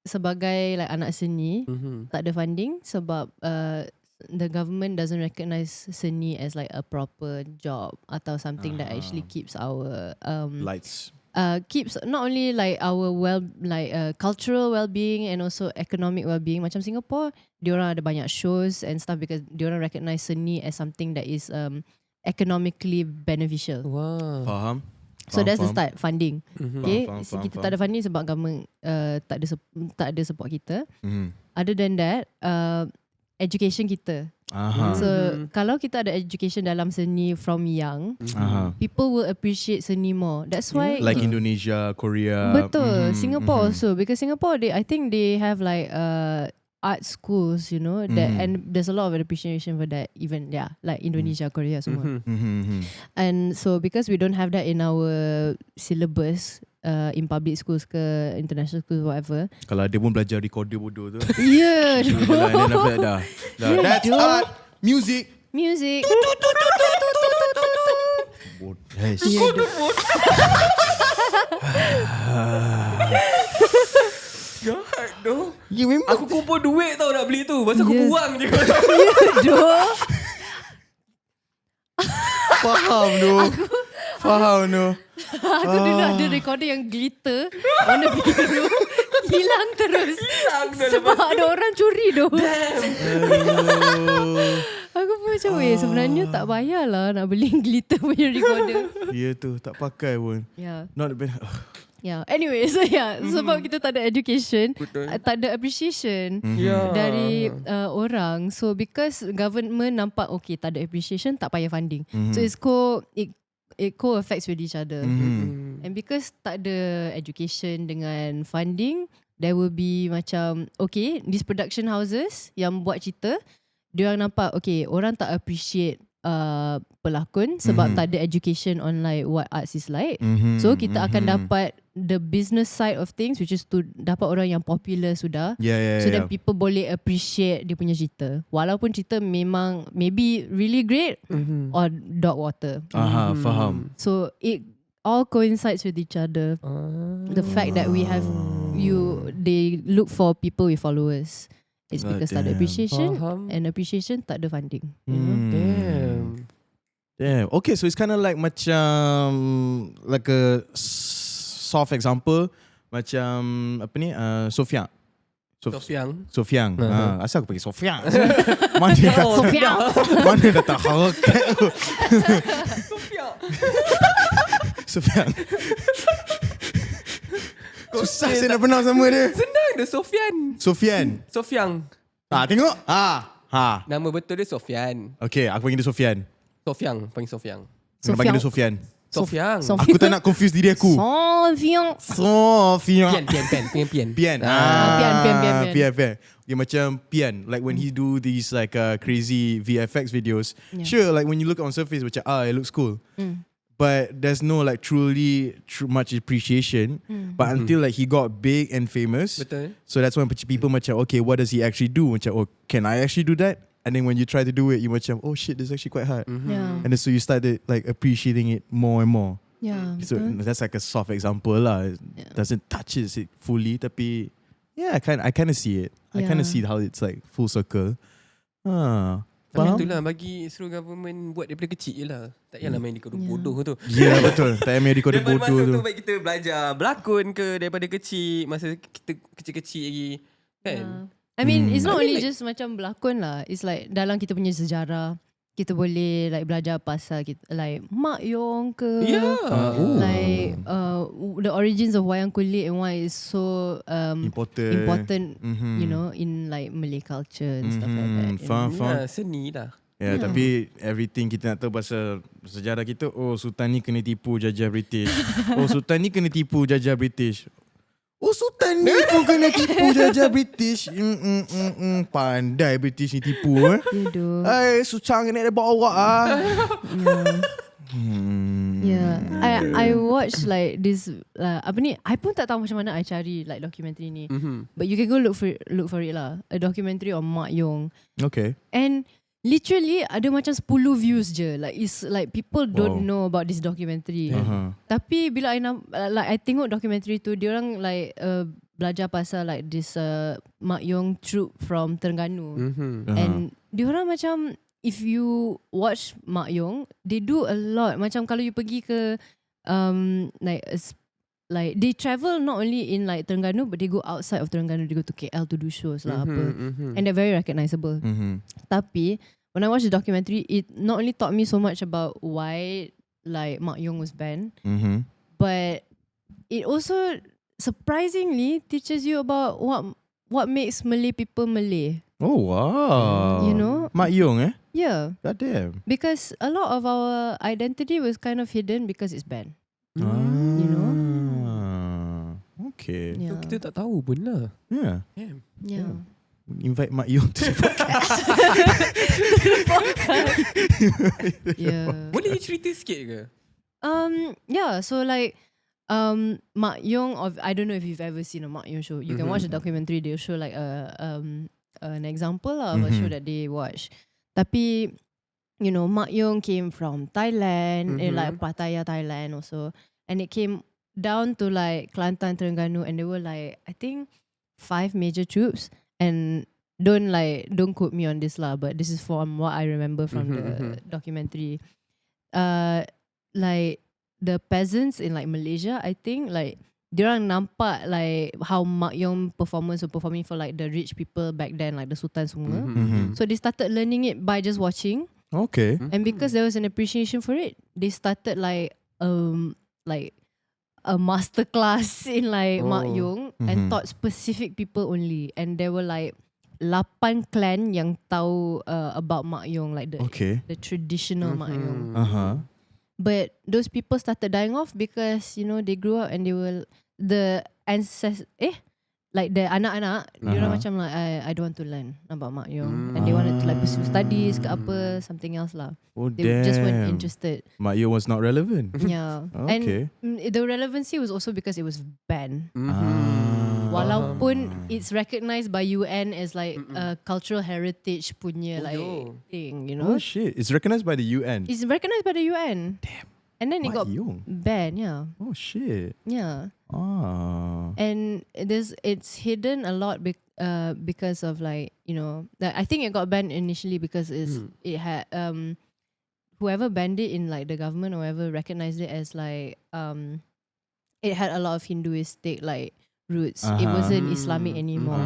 sebagai like anak seni tak ada funding sebab the government doesn't recognise seni as like a proper job atau something that actually keeps our lights. Keeps not only like our cultural well-being and also economic well-being. Macam Singapore, diorang ada banyak shows and stuff because diorang recognise seni as something that is economically beneficial. Wow. Faham. So that's the start, funding. Okay, Faham. kita tak ada funding sebab government tak ada support kita. Other than that, education kita. So kalau kita ada education dalam seni from young, people will appreciate seni more. That's why like Indonesia, Korea. Betul. Singapore also, because Singapore I think they have like art schools, you know, that and there's a lot of appreciation for that, even like Indonesia, Korea semua. And so because we don't have that in our syllabus in public schools ke international schools whatever. Kalau dia pun belajar recorder bodoh tu. Yeah. And after that that's art, music. Jahat doh. Aku kumpul duit tau nak beli tu. Masa aku buang je. Faham tu. Aku dulu ada recorder yang glitter warna biru. Hilang terus. Sebab ada orang curi tu. Aku pun macam sebenarnya tak payahlah nak beli glitter punya recorder. Ya tu, tak pakai pun. Yeah. Not the best. Yeah. Anyway, so sebab kita tak ada education, Betul. tak ada appreciation Ya. dari orang. So because government nampak okay, tak ada appreciation, tak payah funding. So it co-affects with each other. And because tak ada education dengan funding, there will be macam okay, these production houses yang buat cerita, diorang nampak okay, orang tak appreciate pelakon sebab tak ada education on like what arts is like. So kita akan dapat the business side of things, which is to dapat orang yang popular sudah. So then people boleh appreciate dia punya cerita. Walaupun cerita memang maybe really great or dog water. Faham. So it all coincides with each other. The fact that we have they look for people with followers. It's because tak ada appreciation, and appreciation tak ada funding. Damn. Okay, so it's kind of like macam like a soft example macam apa ni Sofian. Sofian. Asal aku panggil Sofian? Mana datang harakat tu? Sofian. Susah saya nak pronounce nama dia. Senang dia, Sofian. Tengok. Nama betul dia Sofian. Okay, aku panggil dia Sofian. Panggil Sofian. Kena panggil dia Sofian. Sofian. Aku tak nak confuse diri aku. Sofian. Pian. Pian. Pian. Dia macam Pian. Like when he do these like crazy VFX videos. Sure, like when you look on surface macam it looks cool. But there's no like truly much appreciation. But until like he got big and famous. Betul. So that's when people macam okay, what does he actually do? Macam can I actually do that? And then when you try to do it, you macam oh shit, this is actually quite hard. And then so you started like appreciating it more and more. So that's like a soft example lah. It doesn't touch it fully, tapi I kind of see it. I kind of see how it's like full circle. Tapi itulah bagi suruh government buat daripada kecil je lah. Tak payahlah main di kodok bodoh tu. Ya betul. Tak payah main di kodok bodoh tu. Daripada masa tu baik kita belajar berlakon ke daripada kecil. Masa kita kecil-kecil lagi. Kan? I mean it's not only just macam berlakon lah. It's like dalam kita punya sejarah. Kita boleh like belajar pasal kita, like Mak Yong ke, like the origins of wayang kulit and why it's so important, you know, in like Malay culture and stuff like that. Faham. Seni dah. Tapi everything kita nak tahu pasal sejarah kita. Oh, Sultan ni kena tipu jajah British. Oh, Sultan ni kena tipu jajah British. Oh, Sultan ni pun kena tipu jajah British. Pandai British ni tipu. Susah nak dia bawa awak I watch like this apa ni, I pun tak tahu macam mana I cari like documentary ni. But you can go look for it lah. A documentary on Mak Yong. Okay. And literally ada macam 10 views je. Like it's like people don't know about this documentary. Tapi bila I tengok documentary tu, diorang like belajar pasal like this Mak Yong troupe from Terengganu. And diorang macam, if you watch Mak Yong, they do a lot. Macam kalau you pergi ke like they travel not only in like Terengganu, but they go outside of Terengganu. They go to KL to do shows lah and they're very recognizable. Tapi when I watched the documentary, it not only taught me so much about why like Mak Yong was banned, but it also surprisingly teaches you about what makes Malay people Malay. Oh wow. You know, Mak Yong Yeah. God damn. Because a lot of our identity was kind of hidden because it's banned. You know. Okay. So kita tak tahu pun lah. Yeah. Invite Mak Yong to the podcast. Boleh cerita sikit ke? So like Mak Yong, I don't know if you've ever seen a Mak Yong show. You can watch a documentary. They'll show like an example of a show that they watch. Tapi you know, Mak Yong came from Thailand, like Pattaya, Thailand also, and it came down to like Kelantan, Terengganu, and there were like I think 5 major troops. And don't quote me on this lah, but this is from what I remember from the documentary. Like the peasants in like Malaysia, I think like diorang nampak like how Mak Yong performers were performing for like the rich people back then, like the sultan semua. So they started learning it by just watching. Okay. And because there was an appreciation for it, they started like a master class in like Mak Yong and Mhm. taught specific people only, and there were like 8 clan yang tahu about Mak Yong, like the traditional Mak Yong. But those people started dying off because they grew up and they were the like the anak-anak, diorang macam like I don't want to learn about Mak Yong, and they wanted to like pursue studies ke apa, something else lah. They just weren't interested. Mak Yong was not relevant. Yeah. Okay. And the relevancy was also because it was banned. Walaupun it's recognized by UN as like a cultural heritage punya like thing, Oh shit, it's recognized by the UN. It's recognized by the UN. Damn. And then it got Mak Yong. banned, yeah. Oh shit. Yeah. Ah. And it's hidden a lot because of like, I think it got banned initially because it had whoever banned it in like the government or whoever recognized it as like it had a lot of Hinduistic like roots. It wasn't Islamic anymore.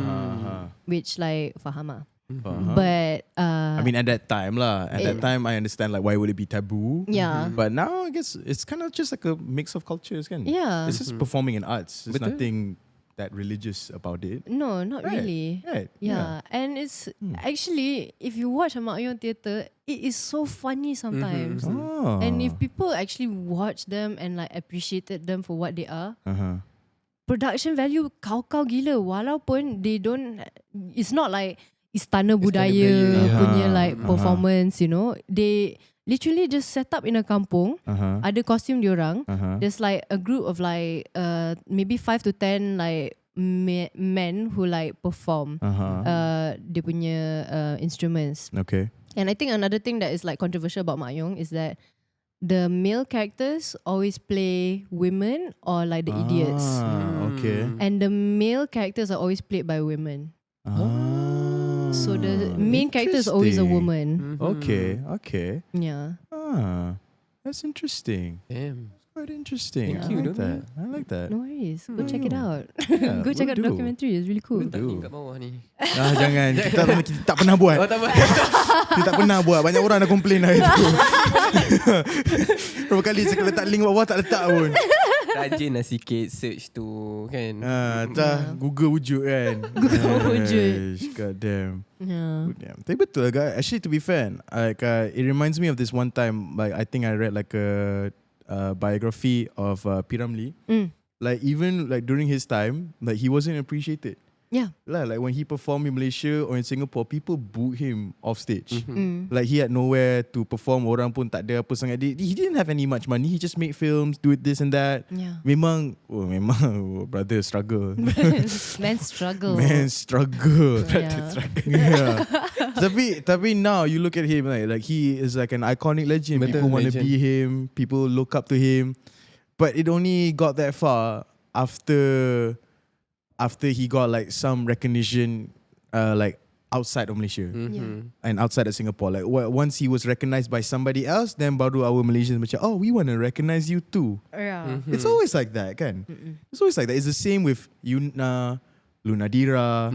Which like faham lah. But I mean, at that time lah. At that time, I understand like why would it be taboo. Yeah. But now I guess it's kind of just like a mix of cultures, kan? Yeah. This is performing in arts. There's nothing that religious about it. No, not really. Right. Yeah. And it's actually, if you watch a Mak Yong theatre, it is so funny sometimes. Oh. And if people actually watch them and like appreciated them for what they are, production value kau gila. Walaupun they don't, it's not like Istana Budaya punya like performance, they literally just set up in a kampung, ada costume diorang, there's like a group of like maybe 5 to 10 like men who like perform dia punya instruments. Okay. And I think another thing that is like controversial about Mak Yong is that the male characters always play women or like the idiots. Okay. And the male characters are always played by women. So the main character is always a woman. Okay. Yeah. That's interesting. Damn. Quite interesting. Yeah. I like that. No worries. Go check it out. Yeah, Go check will out the do. documentary. It's really cool. Tak ni kat bawah ni. Jangan. Kita tak pernah buat. Tak apa. Kita tak pernah buat. Banyak orang dah komplain dah itu. Berapa kali saya letak link bawah tak letak pun. Rajin lah sikit search tu kan. Google wujud kan. Google wujud. God damn. Yeah. Damn. Tapi betul lah guys. Actually to be fair, like it reminds me of this one time. Like I think I read like a biography of P. Ramlee. Like even like during his time, like he wasn't appreciated. Yeah. Like when he performed in Malaysia or in Singapore, people booed him off stage. Like he had nowhere to perform. Orang pun tak ada apa sangat. He didn't have any much money. He just made films, do this and that. Yeah. Memang brother struggle. Man struggle. Man struggle. Yeah. Tapi now you look at him like he is like an iconic legend. Betul, People want to legend. be him. People look up to him. But it only got that far after he got like some recognition like outside of Malaysia and outside of Singapore. Like once he was recognized by somebody else, then baru our Malaysians macam, oh, we want to recognize you too. Yeah. It's always like that, kan? It's always like that. It's the same with Yuna, Lunadira,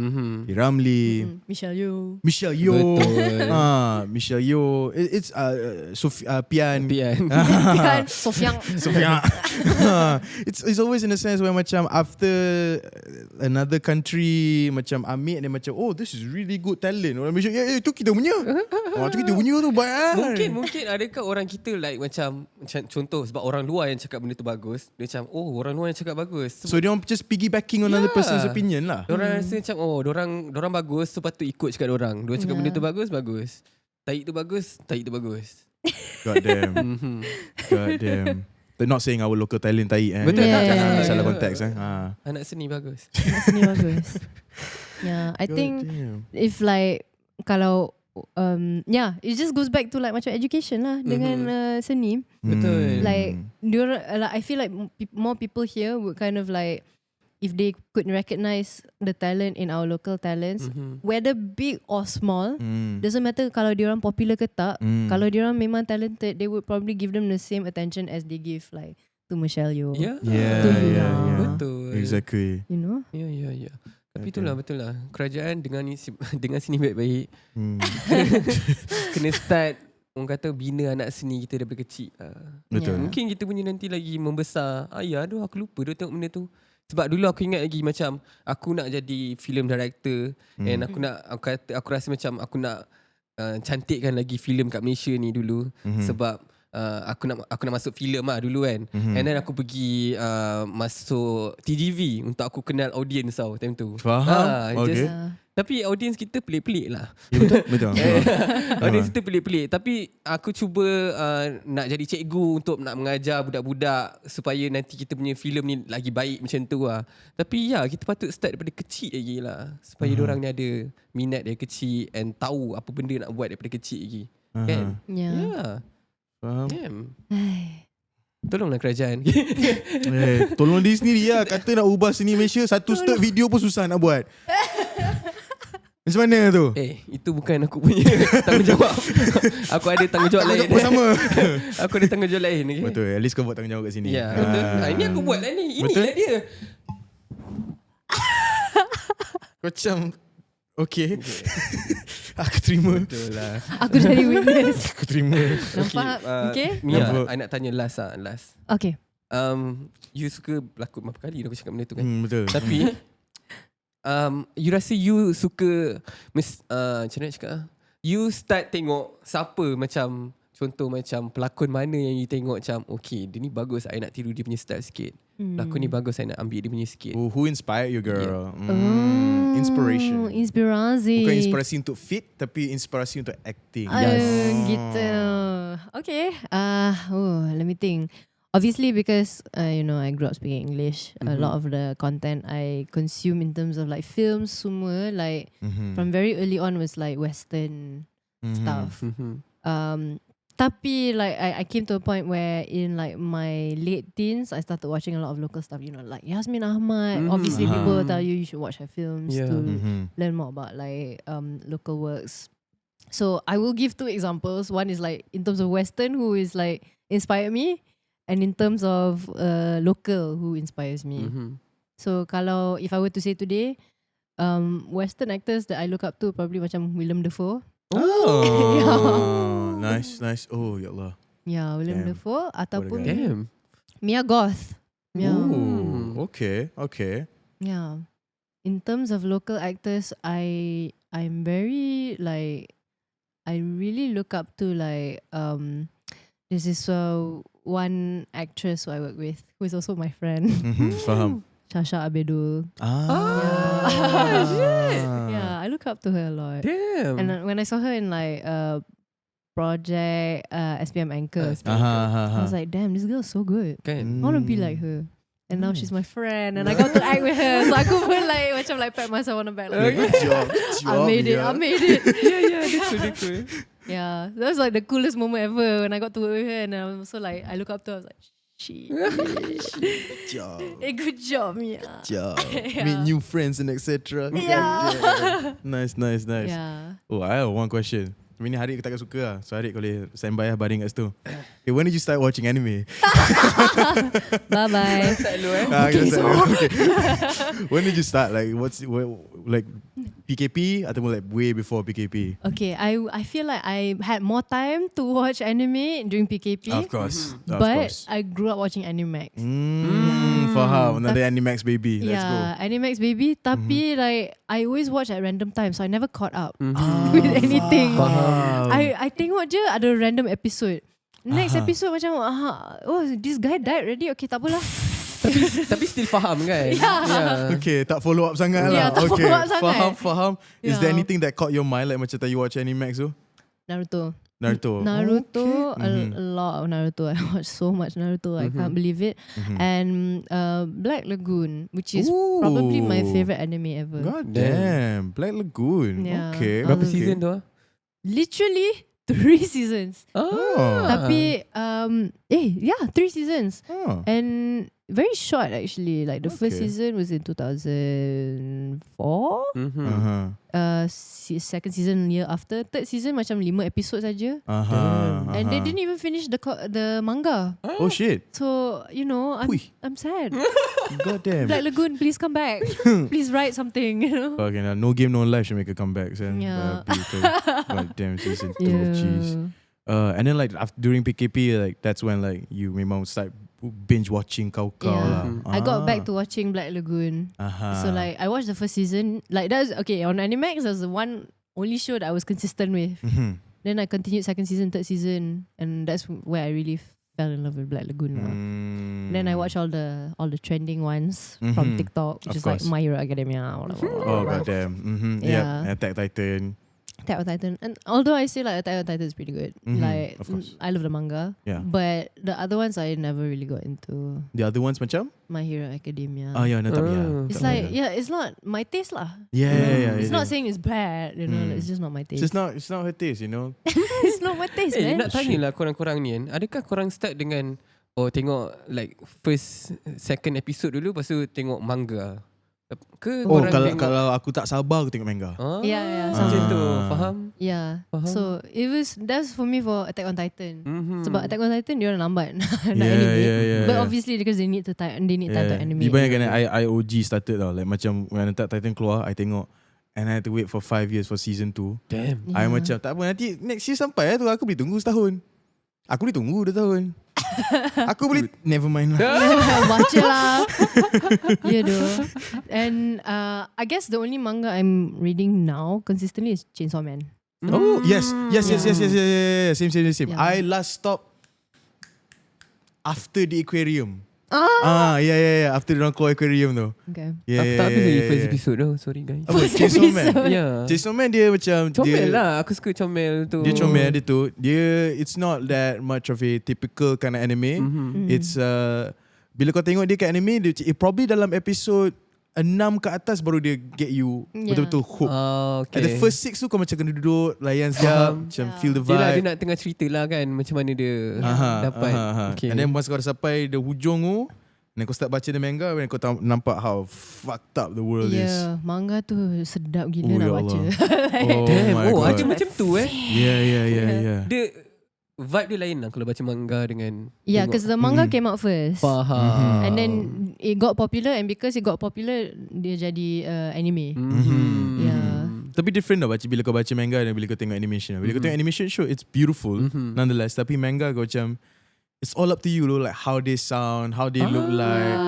Ramlee, Michelle Yeoh. Michelle Yeoh. Betul. Michelle Yeoh. It's Pian. Kan Sofiang. Sophia. It's always in a sense where macam after another country macam ambil dia macam, oh, this is really good talent. Orang Malaysia, tu kita punya. Tu kita punya tu baik. Mungkin adakah orang kita like macam contoh sebab orang luar yang cakap benda tu bagus, dia macam orang luar yang cakap bagus. So they just piggybacking on another person's opinion lah. Diorang rasa macam dorang bagus, so patut ikut cakap diorang. Diorang cakap benda tu bagus. Tahi tu bagus. God damn. God damn. They're not saying our local talent tahi. Betul. Jangan salah konteks. Anak seni bagus. Seni bagus. Yeah, I think if like kalau it just goes back to like macam education lah dengan seni. Betul. Like I feel like more people here would kind of like, if they could recognize the talent in our local talents, whether big or small, doesn't matter kalau diorang popular ke tak, kalau diorang memang talented, they would probably give them the same attention as they give like to Michelle Yeoh. Yeah. Betul. Exactly. You know? Ya. Tapi itulah betul lah. Kerajaan dengan sini baik-baik. Kena start orang kata bina anak seni kita daripada kecil. Betul. Mungkin kita punya nanti lagi membesar. Aduh aku lupa dia tengok benda tu. Sebab dulu aku ingat lagi macam aku nak jadi film director and aku rasa macam aku nak cantikkan lagi filem kat Malaysia ni dulu sebab aku nak masuk filem lah dulu kan. And then aku pergi masuk TGV untuk aku kenal audience tau time tu. Faham. Okay. Tapi audience kita pelik-pelik lah. Ya, betul. Audience kita pelik-pelik. Tapi aku cuba nak jadi cikgu untuk nak mengajar budak-budak supaya nanti kita punya filem ni lagi baik macam tu lah. Tapi ya, kita patut start daripada kecil lagi lah. Supaya diorang ni ada minat dari kecil and tahu apa benda nak buat daripada kecil lagi. Kan? Ya. Faham. Damn. Tolonglah kerajaan. Tolong diri sendiri lah. Kata nak ubah seni Malaysia, satu start video pun susah nak buat. Macam mana tu? Itu bukan aku punya tanggungjawab. Aku ada tanggungjawab lain. Sama. Aku ada tanggungjawab lain. Okay? Betul. At least kau buat tanggungjawab kat sini. Ya, betul. Ini aku buat lah ni. Inilah dia. Kau macam okay. Aku terima. Betul lah. Aku jadi witness. Aku terima. Nampak? Okay. Mia, I nak tanya last. Okay. You suka berlakon berapa kali dah aku cakap benda tu kan? Betul. Tapi you rasa you suka macam mana cakap? You start tengok siapa macam contoh macam pelakon mana yang you tengok macam okay, dia ni bagus, I nak tiru dia punya style sikit. Pelakon ni bagus, I nak ambil dia punya sikit. Who inspired you, girl? Inspiration. Inspirasi. Bukan inspirasi untuk fit, tapi inspirasi untuk acting. Gitu. Okay. Let me think. Obviously, because I grew up speaking English. A lot of the content I consume in terms of like films, semua like from very early on was like Western stuff. Tapi like I came to a point where in like my late teens, I started watching a lot of local stuff. Like Yasmin Ahmad. Obviously, people will tell you should watch her films to learn more about like local works. So I will give two examples. One is like in terms of Western, who is like inspired me. And in terms of local, who inspires me. So if I were to say today, Western actors that I look up to probably macam Willem Dafoe. Nice. Oh, ya Allah. Yeah, Willem Dafoe ataupun Damn. Mia Goth. Okay. Yeah. In terms of local actors, I'm very like I really look up to like this is one actress who I work with who is also my friend. Faham. Shasha Abedul. Shit. Yeah, I look up to her a lot. Damn. And when I saw her in like project SPM Anchor, I was like, damn, this girl is so good. Kan? I want to be like her. And now she's my friend and I got to act with her. So aku pun like macam like pat myself on the back. Like, Good job. I made it. Yeah, that's really cool. Yeah, that was like the coolest moment ever when I got to work with her. And I'm also like, I look up to her, I was like, shit. Good job. Good job, Mia. Job. Meet new friends and etc. Yeah. Nice. Yeah. Oh, I have one question. Ini Harik takkan suka lah. So Harik boleh standby lah baring kat situ. Okay, when did you start watching anime? Bye-bye. Okay. When did you start? Like like PKP ataupun like way before PKP? Okay, I feel like I had more time to watch anime during PKP. Of course. But I grew up watching Animax. Faham. Another Animax baby. Let's go. Yeah, Animax baby. Tapi like I always watch at random times, so I never caught up with anything. I tengok je ada random episode. Next episode macam this guy died already. Okay, tak apalah. Tapi still faham kan? Yeah. Okay, tak follow up sangat lah. Tak Okay, follow up sangat. faham. Is there anything that caught your mind like macam you watch Animax tu? Naruto. Okay. A lot of Naruto. I watched so much Naruto. I can't believe it. And Black Lagoon, which is probably my favorite anime ever. God damn, Black Lagoon. Yeah. Okay. Berapa season tu? Literally 3 seasons. Tapi 3 seasons. And very short actually. Like the first season was in 2004. Second season year after. Third season macam 5 episodes saja. And they didn't even finish the manga. Oh shit. So I'm sad. God damn. Black Lagoon, please come back. Please write something. Okay, now No Game No Life should make a comeback. Son. Yeah. God damn, season 2. Jeez. And then like during PKP, like that's when like you memang start binge watching kau lah. I got back to watching Black Lagoon. So like I watched the first season. Like that's okay on Animax. That was the one only show that I was consistent with. Then I continued second season, third season, and that's where I really fell in love with Black Lagoon. Then I watched all the trending ones from TikTok, which is like My Hero Academia. Oh goddamn. Yeah. Attack on Titan. And although I say like Attack on Titan is pretty good, like I love the manga. Yeah. But the other ones I never really got into. The other ones macam? My Hero Academia. Oh yeah, no, It's like it's not my taste lah. Yeah. It's not saying it's bad, you know. It's just not my taste. It's not her taste, you know. It's not my taste, man. Nak tanyalah korang-korang ni kan, adakah korang start dengan tengok like first, second episode dulu, lepas tu tengok manga? Ke kalau aku tak sabar aku tengok manga. Yeah. Macam tu, faham? Yeah. Faham. So that's for me for Attack on Titan. Sebab Attack on Titan dia orang lambat nak Yeah, animate. But obviously because they need time to animate. Ibaratkan IOG started tau. Like macam when Attack Titan keluar, I tengok and I had to wait for 5 years for season 2. Damn. I macam tak apa, nanti next year sampai tu aku boleh tunggu setahun. Aku boleh tunggu 2 tahun. Aku boleh never mind lah. Baca lah. Yeah though. And I guess the only manga I'm reading now consistently is Chainsaw Man. Oh yes. Same. Yeah. I last stopped after the aquarium. Yeah. After the keluar aquarium tu. Okay. Aku tak habis lagi first episode tu. Sorry guys. Chainsaw Man. Yeah. Chainsaw Man dia macam Comel lah. Aku suka comel tu. Dia comel dia tu. It's not that much of a typical kind of anime. It's bila kau tengok dia kat anime, dia probably dalam episode 6 ke atas baru dia get you betul-betul hook. Okay. At the first 6 tu kau macam kena duduk, layan sekejap, macam feel the vibe. Dia nak tengah cerita lah kan, macam mana dia dapat. Okay. And then once kau dah sampai the hujung tu, dan kau start baca the manga, and kau nampak how fucked up the world is. Yeah, manga tu sedap gila nak baca. Ada macam tu Yeah. Dia vibe dia lain lah kalau baca manga dengan because the manga came out first. Faham. And then it got popular, and because it got popular, dia jadi anime. Yeah. Tapi different lah bila kau baca manga dan bila kau tengok animation. Bila kau tengok animation show, it's beautiful nonetheless. Tapi manga kau macam, it's all up to you loh, like how they sound, how they look like,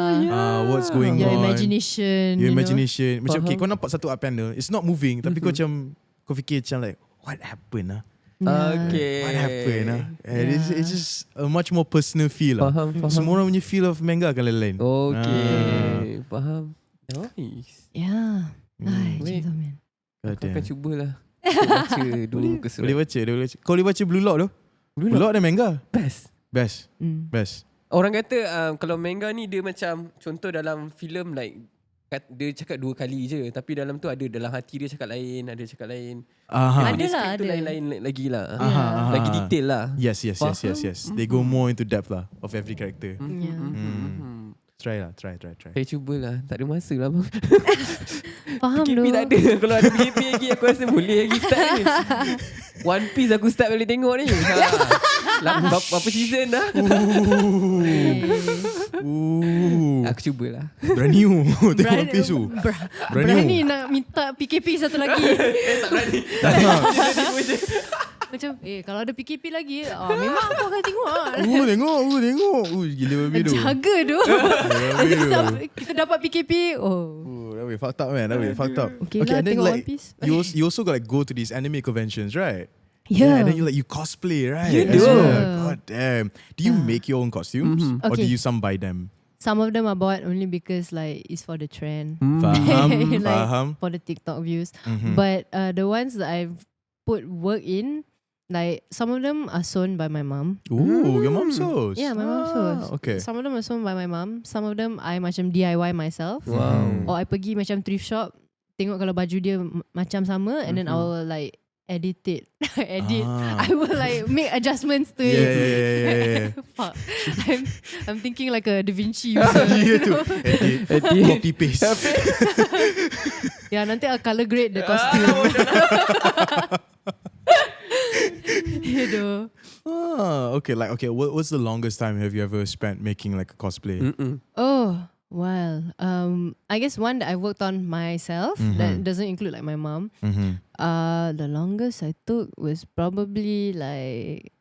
what's going Your on. Your imagination. Macam okay, kau nampak satu art panel, it's not moving, tapi kau macam, kau fikir macam like, what happened lah? Okay. What happened lah? It's just a much more personal feel lah. Faham. Semua orang punya feel of manga akan lain-lain. Okay. Faham. Nice. Yeah. Wait. Man. Aku akan cubalah baca dulu ke surat. Boleh baca. Kau boleh baca Blue Lock tu? Blue Lock dan manga. Best. Orang kata kalau manga ni dia macam contoh dalam filem like dia cakap 2 kali je, tapi dalam tu ada dalam hati dia cakap lain, ada cakap lain. Ada lah, ada lain lagi lah. Aha. Lagi detail lah. Yes. They go more into depth lah of every character. Try. Saya cubalah. Tak ada masa lah bang. Faham PKP tak ada. Kalau ada PKP lagi aku rasa boleh lagi start ni. One Piece aku start balik tengok ni. Berapa season dah? Aku cubalah. Berani tengok One Piece tu. Berani nak minta PKP satu lagi. Tak berani. Macam kalau ada PKP lagi memang aku akan tengok. Tengok. Gila babi tu. Jaga tu. Kita dapat PKP. That way fucked up man. Okay lah, and then tengok like One Piece. you also got like go to these anime conventions, right? Yeah. And then you cosplay, right? You As do. well. God damn. Do you make your own costumes or do Okay. you some buy them? Some of them are bought only because like it's for the trend. Faham. Like for the TikTok views. But the ones that I've put work in, like some of them are sewn by my mom. Ooh, your mom sews. Yeah, my mom sews. Okay. Some of them are sewn by my mom. Some of them I macam DIY myself. Wow. Or I pergi macam thrift shop, tengok kalau baju dia macam sama, and then I will like edit it. I will like make adjustments to it. Yeah. Fuck. I'm thinking like a Da Vinci. Edit. Copy paste. Yeah, nanti I'll color grade the costume. Okay. What's the longest time have you ever spent making like a cosplay? Oh, well, I guess one that I worked on myself that doesn't include like my mom. The longest I took was probably like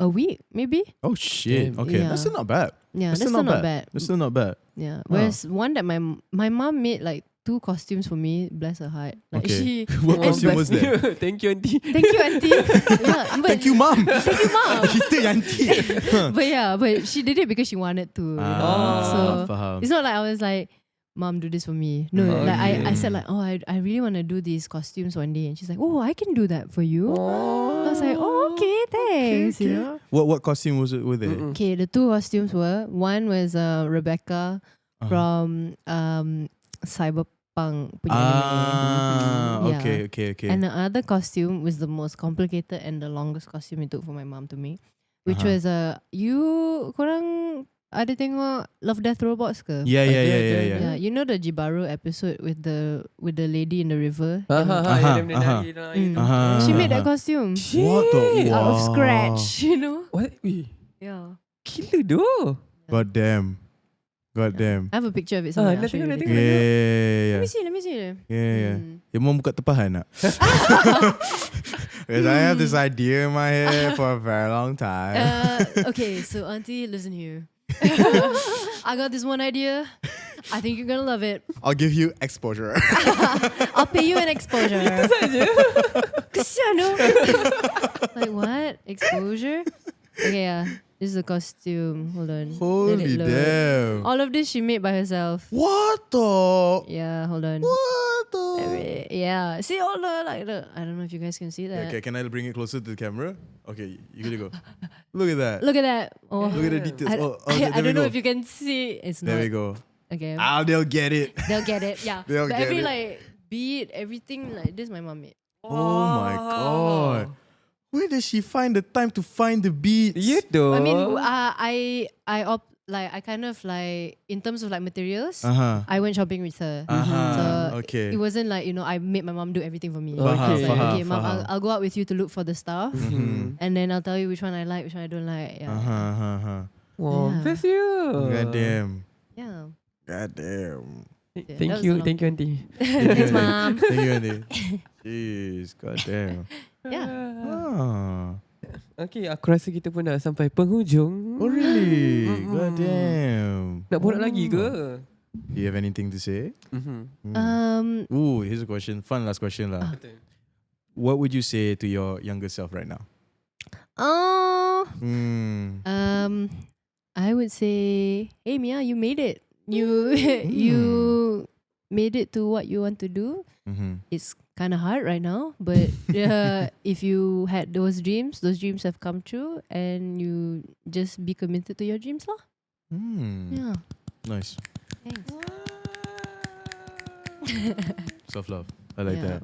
a week, maybe. Oh shit. Damn. Okay, Yeah. that's still not bad. Yeah, that's still not bad. That's still not bad. Yeah. Whereas one that my mom made like 2 costumes for me. Bless her heart. Like Okay. she. What and costume was that? Thank you, auntie. Thank you, auntie. Yeah, but Thank you, mom. Thank you, mom. Kita yanti. But yeah, but she did it because she wanted to. You know? So faham. it's not like I was like, Mom, do this for me. No, like I said like, oh, I really want to do these costumes one day, and she's like, oh, I can do that for you. I was like, oh, okay, thanks. Okay. You know. What costume was it with it? Okay, the 2 costumes were, one was Rebecca from Cyberpunk punya anime. Yeah. Okay. And the other costume was the most complicated and the longest costume it took for my mom to make, which was you korang ada tengok Love Death Robots ke? Yeah. Yeah, you know the Jibaru episode with the lady in the river. She made that costume What the? out of scratch, you know. What? Yeah. Gila doh. God damn. I have a picture of it somewhere. I'll show you later. Yeah. Let me see. Yeah. Your mom buka tepahan nak? Because I have this idea in my head for a very long time. Okay, so auntie, listen here. I got this one idea. I think you're gonna love it. I'll give you exposure. I'll pay you an exposure. Kesian no? Like what? Exposure? Okay, yeah. This is a costume. Hold on. Let Holy it load. damn. All of this she made by herself. What the? Yeah, hold on. What the? Yeah. See all the like the I don't know if you guys can see that. Okay, can I bring it closer to the camera? Okay, you gotta go. Look at that. Look at that. Oh. Look at the details. I there we don't know go. if you can see. It's There not. we go. Okay. They'll get it. They'll get it. Yeah. They'll but get every it. like beat, everything like this my mom made. Oh my god. Where does she find the time to find the beats? Ya doh. I mean, I kind of like in terms of like materials, I went shopping with her. So okay. it wasn't like, you know, I made my mom do everything for me. Faham, It's like, faham, okay, mom, faham. I'll go out with you to look for the stuff, and then I'll tell you which one I like, which one I don't like. Yeah. Wow, Yeah. bless you. God damn. Yeah. God damn. that Thank was you, a long- thank you, auntie. Thanks, mom. Thank you, Andy. Jeez, god damn. Yeah. Okay, aku rasa kita pun dah sampai penghujung. Oh really? God damn. Nak borak lagi ke? Do you have anything to say? Ooh, here's a question. Fun last question lah. What would you say to your younger self right now? I would say, hey Mia, you made it. You made it to what you want to do. It's kind of hard right now, but if you had those dreams have come true, and you just be committed to your dreams lah. Yeah. Nice. Thanks. Self-love. I like Yeah. that.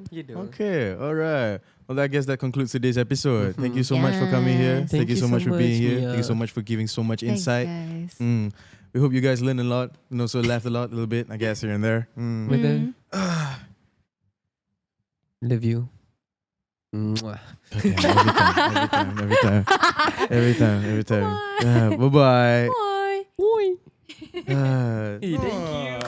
Okay, alright. Well, I guess that concludes today's episode. Thank you so much for coming here. Yes. Thank you so much for being here. Mia. Thank you so much for giving so much Thanks, insight. guys. We hope you guys learned a lot and also laughed a lot, a little bit, I guess, here and there. Betul. Love you. Mwah. Okay, every time. Bye. Yeah, bye-bye. Bye. Oi. Ah, Thank you.